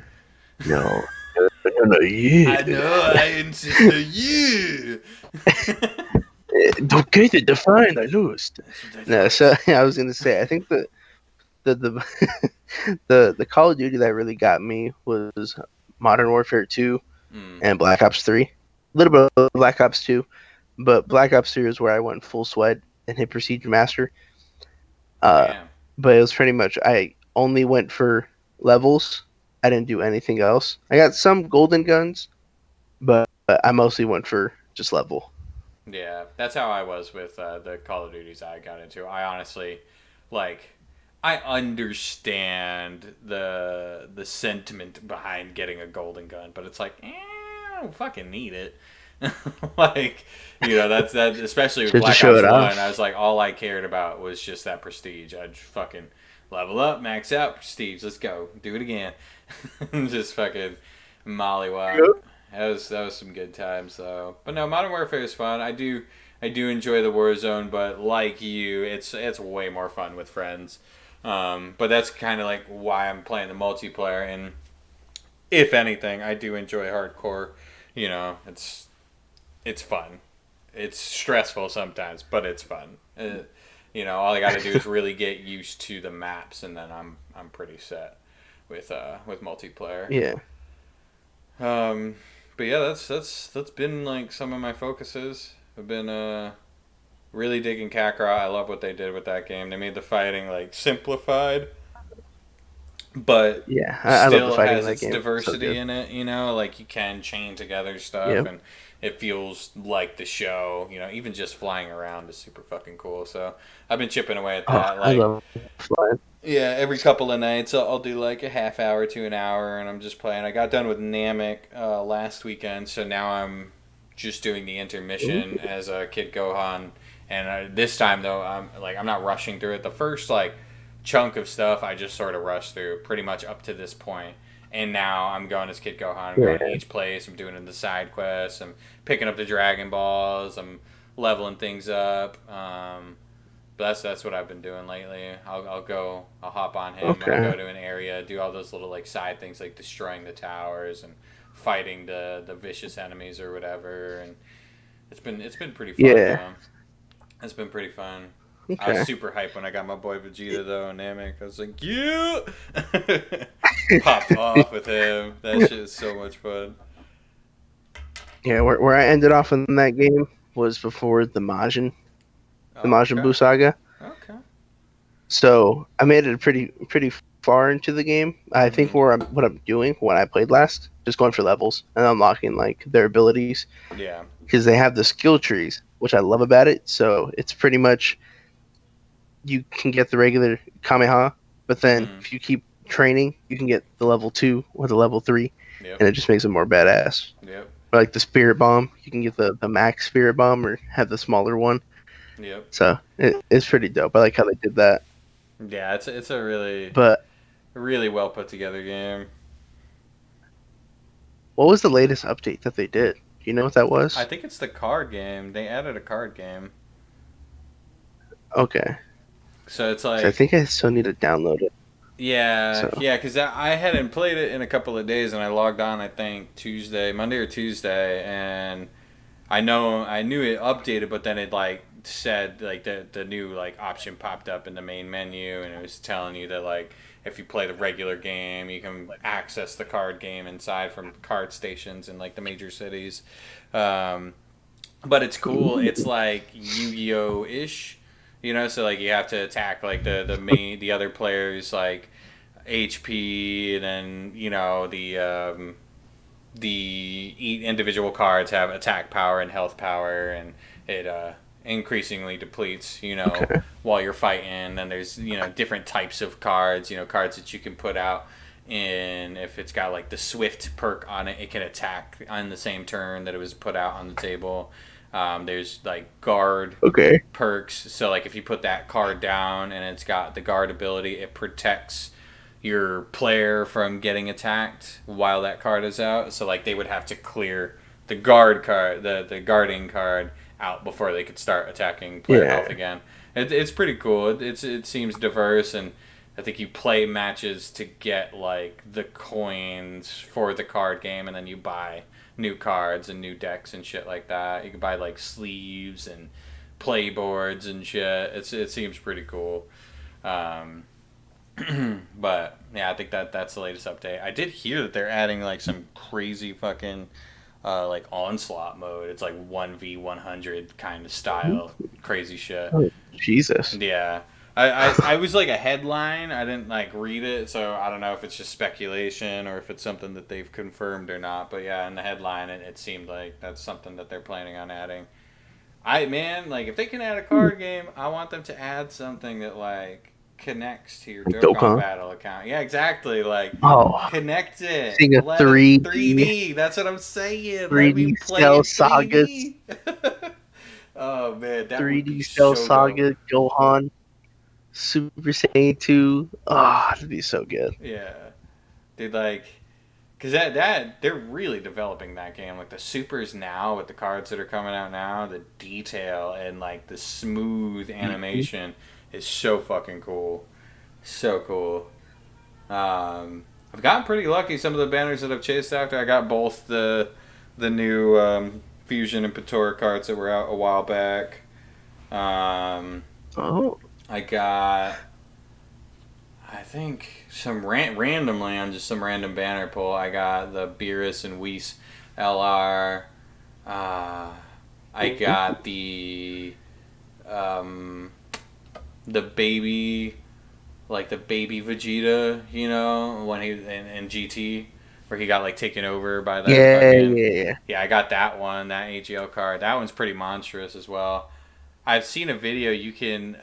No, no, no, no, you. I know, I insist on you. Okay, to define, I lost. That's what I No, so thought. I was gonna say, I think the the Call of Duty that really got me was Modern Warfare 2 Mm, and Black Ops 3. A little bit of Black Ops 2, but Black Ops 3 is where I went full sweat and hit Procedure Master. Uh, damn. but it was pretty much I only went for levels. I didn't do anything else. I got some golden guns, but I mostly went for just level. Yeah, that's how I was with the Call of Duties I got into. I honestly, like, I understand the sentiment behind getting a golden gun, but it's like, I don't fucking need it. Like, you know, that's that. Especially with Just to Black show Ops it One, I off. was like, all I cared about was just that prestige. I'd fucking level up, max out prestige. Let's go, do it again. Just fucking mollywop. That was some good times though. But no, Modern Warfare is fun. I do enjoy the Warzone, but like you, it's way more fun with friends. But that's kind of like why I'm playing the multiplayer. And if anything, I do enjoy hardcore. You know, it's fun. It's stressful sometimes, but it's fun. All I got to do is really get used to the maps, and then I'm pretty set with multiplayer. Yeah. But yeah, that's been like some of my focuses. I've been really digging Kakarot. I love what they did with that game. They made the fighting like simplified, but Yeah. I love the still fighting in has that its game. So diversity good. in it. Like you can chain together stuff, Yep. and it feels like the show. Even just flying around is super fucking cool. So I've been chipping away at Oh, that. I Like, love flying. yeah, every couple of nights I'll do like a half hour to an hour, and I'm just playing. I got done with Namek last weekend, so now I'm just doing the Ooh. intermission as a Kid Gohan. And this time though, I'm not rushing through it. The first like chunk of stuff I just sort of rushed through, pretty much up to this point. And now I'm going as Kid Gohan. I'm going to Yeah. each place. I'm doing the side quests. I'm picking up the Dragon Balls. I'm leveling things up. But that's what I've been doing lately. I'll hop on him. I'll Okay. go to an area, do all those little like side things like destroying the towers and fighting the vicious enemies or whatever. And it's been pretty fun Yeah. though. It's been pretty fun. I was Okay. super hyped when I got my boy Vegeta though in Namek. I was like, yeah, popped off with him. That shit is so much fun. Yeah. Where I ended off in that game was before the Oh, Majin okay, Buu saga. okay. So I made it pretty far into the game. I think Mhm. what I'm doing when I played last, just going for levels and unlocking like their abilities Yeah. because they have the skill trees, which I love about it. So it's pretty much you can get the regular Kamehameha, but then Mhm. if you keep training, you can get the level 2 or the level 3, Yep. and it just makes it more badass. Yep. Or like the Spirit Bomb, you can get the max Spirit Bomb or have the smaller one. Yep. So it's pretty dope. I like how they did that. Yeah, it's a really But really well put together game. what was the latest update that they did? Do you know what that I was? think it's the card game. They added a card game, Okay. so it's So I like think I still need to download it. yeah, So yeah, because I hadn't played it in a couple of days, and I logged on I think Monday or Tuesday, and I knew it updated, but then it like said like the new like option popped up in the main menu, and it was telling you that like if you play the regular game, you can access the card game inside from card stations in like the major cities. Um, but it's cool. It's ooh, like Yu-Gi-Oh ish, So like you have to attack like the other players like HP, and then the individual cards have attack power and health power, and it increasingly depletes, okay. while you're fighting. And there's, different types of cards, cards that you can put out. And if it's got like the Swift perk on it, it can attack on the same turn that it was put out on the table. There's like guard Okay. perks. So like if you put that card down and it's got the guard ability, it protects your player from getting attacked while that card is out. So like they would have to clear the guard card, the guarding card out before they could start attacking player Yeah. health again. It's pretty cool. It seems diverse, and I think you play matches to get like the coins for the card game, and then you buy new cards and new decks and shit like that. You can buy like sleeves and play boards and shit. It seems pretty cool. Um, but yeah, I think that's the latest update. I did hear that they're adding like some crazy fucking like onslaught mode. It's like 1v100 kind of style, crazy shit. Oh, Jesus. Yeah. I was like a headline. I didn't like read it, so I don't know if it's just speculation or if it's something that they've confirmed or not. But yeah, in the headline, it seemed like that's something that they're planning on adding. Like if they can add a card game, I want them to add something that like connects to your Like Dokkan Dokkan. Battle account. Yeah, exactly. Like Oh, connect it. seeing a Let it 3D 3D. That's what I'm saying. Let me 3D play Cell it Sagas, 3D. Oh man, that would be 3D Cell so dope. Saga, Gohan, Super Saiyan 2. Ah, that'd be so good. Yeah, dude. Like, cause that they're really developing that game. Like the supers now with the cards that are coming out now, the detail and like the smooth Mhm. animation is so fucking cool. So cool. I've gotten pretty lucky. Some of the banners that I've chased after, I got both the new Fusion and Patora cards that were out a while back. Um, Oh. I got, I think, randomly on just some random banner pull, I got the Beerus and Weiss LR. I got um, the baby, like the baby Vegeta, you know, when he in GT, where he got like taken over by that Yeah, fucking. yeah, yeah. Yeah, I got that one, that AGL card. That one's pretty monstrous as well. I've seen a video you can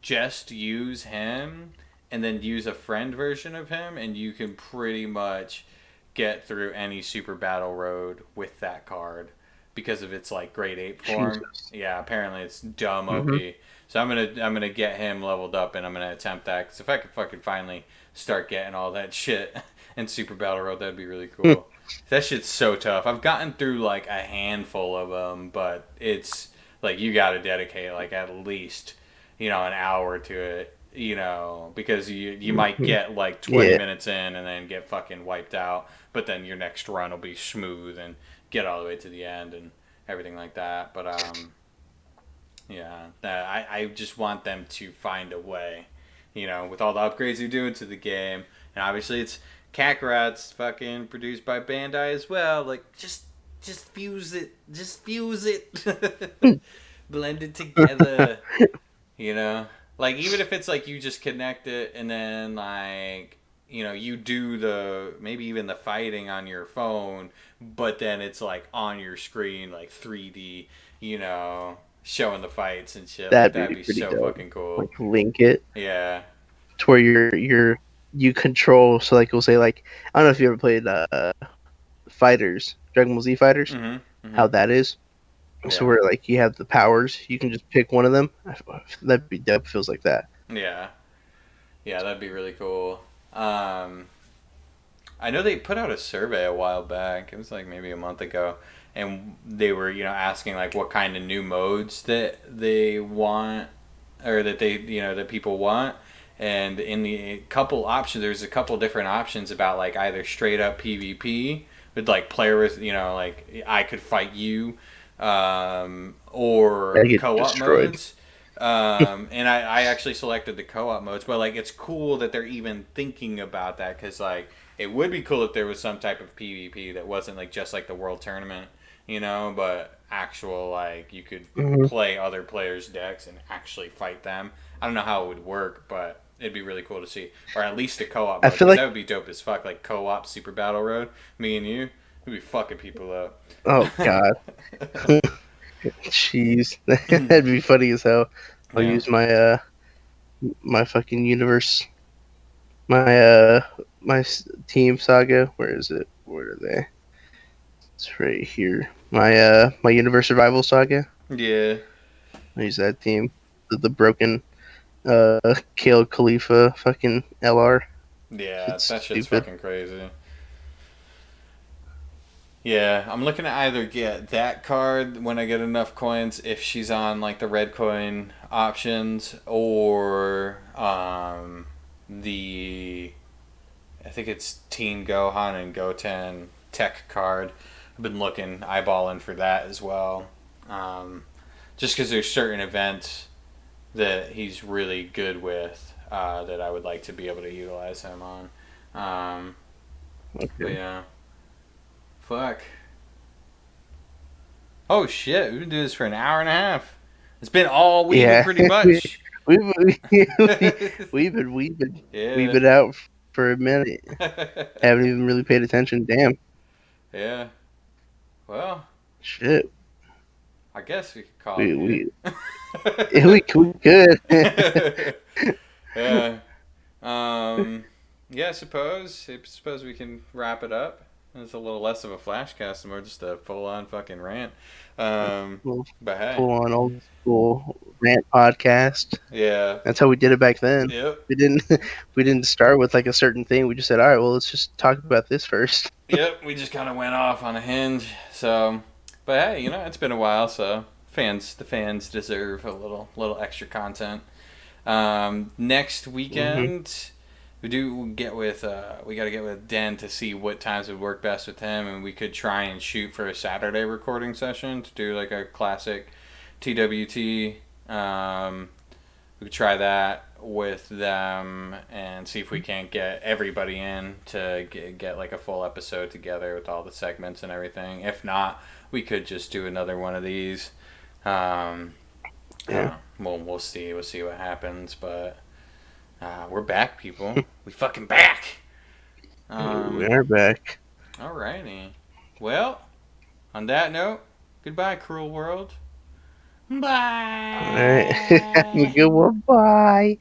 just use him and then use a friend version of him, and you can pretty much get through any super battle road with that card because of its like grade 8 form. Jesus. Yeah, apparently it's dumb Mm-hmm. OP. So I'm gonna get him leveled up, and I'm gonna attempt that because if I could fucking finally start getting all that shit in super battle road, that'd be really cool. That shit's so tough. I've gotten through like a handful of them, but it's like you got to dedicate like at least an hour to it, because you might get like 20 Yeah. minutes in and then get fucking wiped out, but then your next run will be smooth and get all the way to the end and everything like that. But yeah, I just want them to find a way, with all the upgrades they're doing to the game, and obviously it's Kakarot's fucking produced by Bandai as well. Like just fuse it, blend it together, you know. Like even if it's like you just connect it and then like you do the maybe even the fighting on your phone, but then it's like on your screen like 3D, showing the fights and shit. Like That'd be that'd be pretty so dope. fucking cool. Like link it Yeah. to where you control. So like we'll say like I don't know if you ever played Fighters, Dragon Ball Z Fighters. Mhm. How Mhm. that is. So Yeah. where like you have the powers, you can just pick one of them. That'd be dope. Feels like that. Yeah. Yeah, that'd be really cool. Um, I know they put out a survey a while back. It was like maybe a month ago, and they were asking like what kind of new modes that they want, or that that people want. And in the couple options, there's a couple different options about like either straight up PvP with like players, like I could fight you, I or get co-op destroyed. modes. And I actually selected the co-op modes, but like it's cool that they're even thinking about that because like it would be cool if there was some type of PvP that wasn't like just like the world tournament, but actual like you could Mm-hmm. play other players' decks and actually fight them. I don't know how it would work, but it'd be really cool to see, or at least a co-op I mode feel because that like would be dope as fuck. Like co-op Super Battle Road, me and you, we'd be fucking people up. oh god, jeez, that'd be funny as hell. I'll Yeah. use my fucking universe, my my team saga. Where is it? Where are they? It's right here. My universe survival saga. Yeah. I use that team. The broken Kale Khalifa fucking LR. Yeah, It's that shit's stupid. fucking crazy. Yeah, I'm looking to either get that card when I get enough coins if she's on like the red coin options, or the I think it's Teen Gohan and Goten tech card. I've been looking eyeballing for that as well. Um, just because there's certain events that he's really good with, that I would like to be able to utilize him on. But Okay. yeah, fuck. Oh shit, we've been doing this for an hour and a half. It's been all Weebu Yeah, pretty much. we've we've Yeah. been out for a minute. Haven't even really paid attention. Damn. Yeah. Well, Shit. I guess we could call We it we we good. could. Yeah. Um, yeah, I suppose we can wrap it up. It's a little less of a flashcast and more just a full on fucking rant. Um, Well, but hey, full on old school rant podcast. yeah. That's how we did it back then. Yep. We didn't we didn't start with like a certain thing. We just said, all right, well, let's just talk about this first. Yep, we just kind of went off on a hinge. So, but hey, it's been a while, so the fans deserve a little extra content. Next Hmm. weekend, we got to get with Den to see what times would work best with him, and we could try and shoot for a Saturday recording session to do like a classic TWT. we could try that with them and see if we can't get everybody in to get like a full episode together with all the segments and everything. If not, we could just do another one of these. Yeah. We'll see. We'll see what happens. But we're back, people. We fucking back. We are back. Alrighty. Well, on that note, goodbye, cruel world. Bye. All right. Goodbye.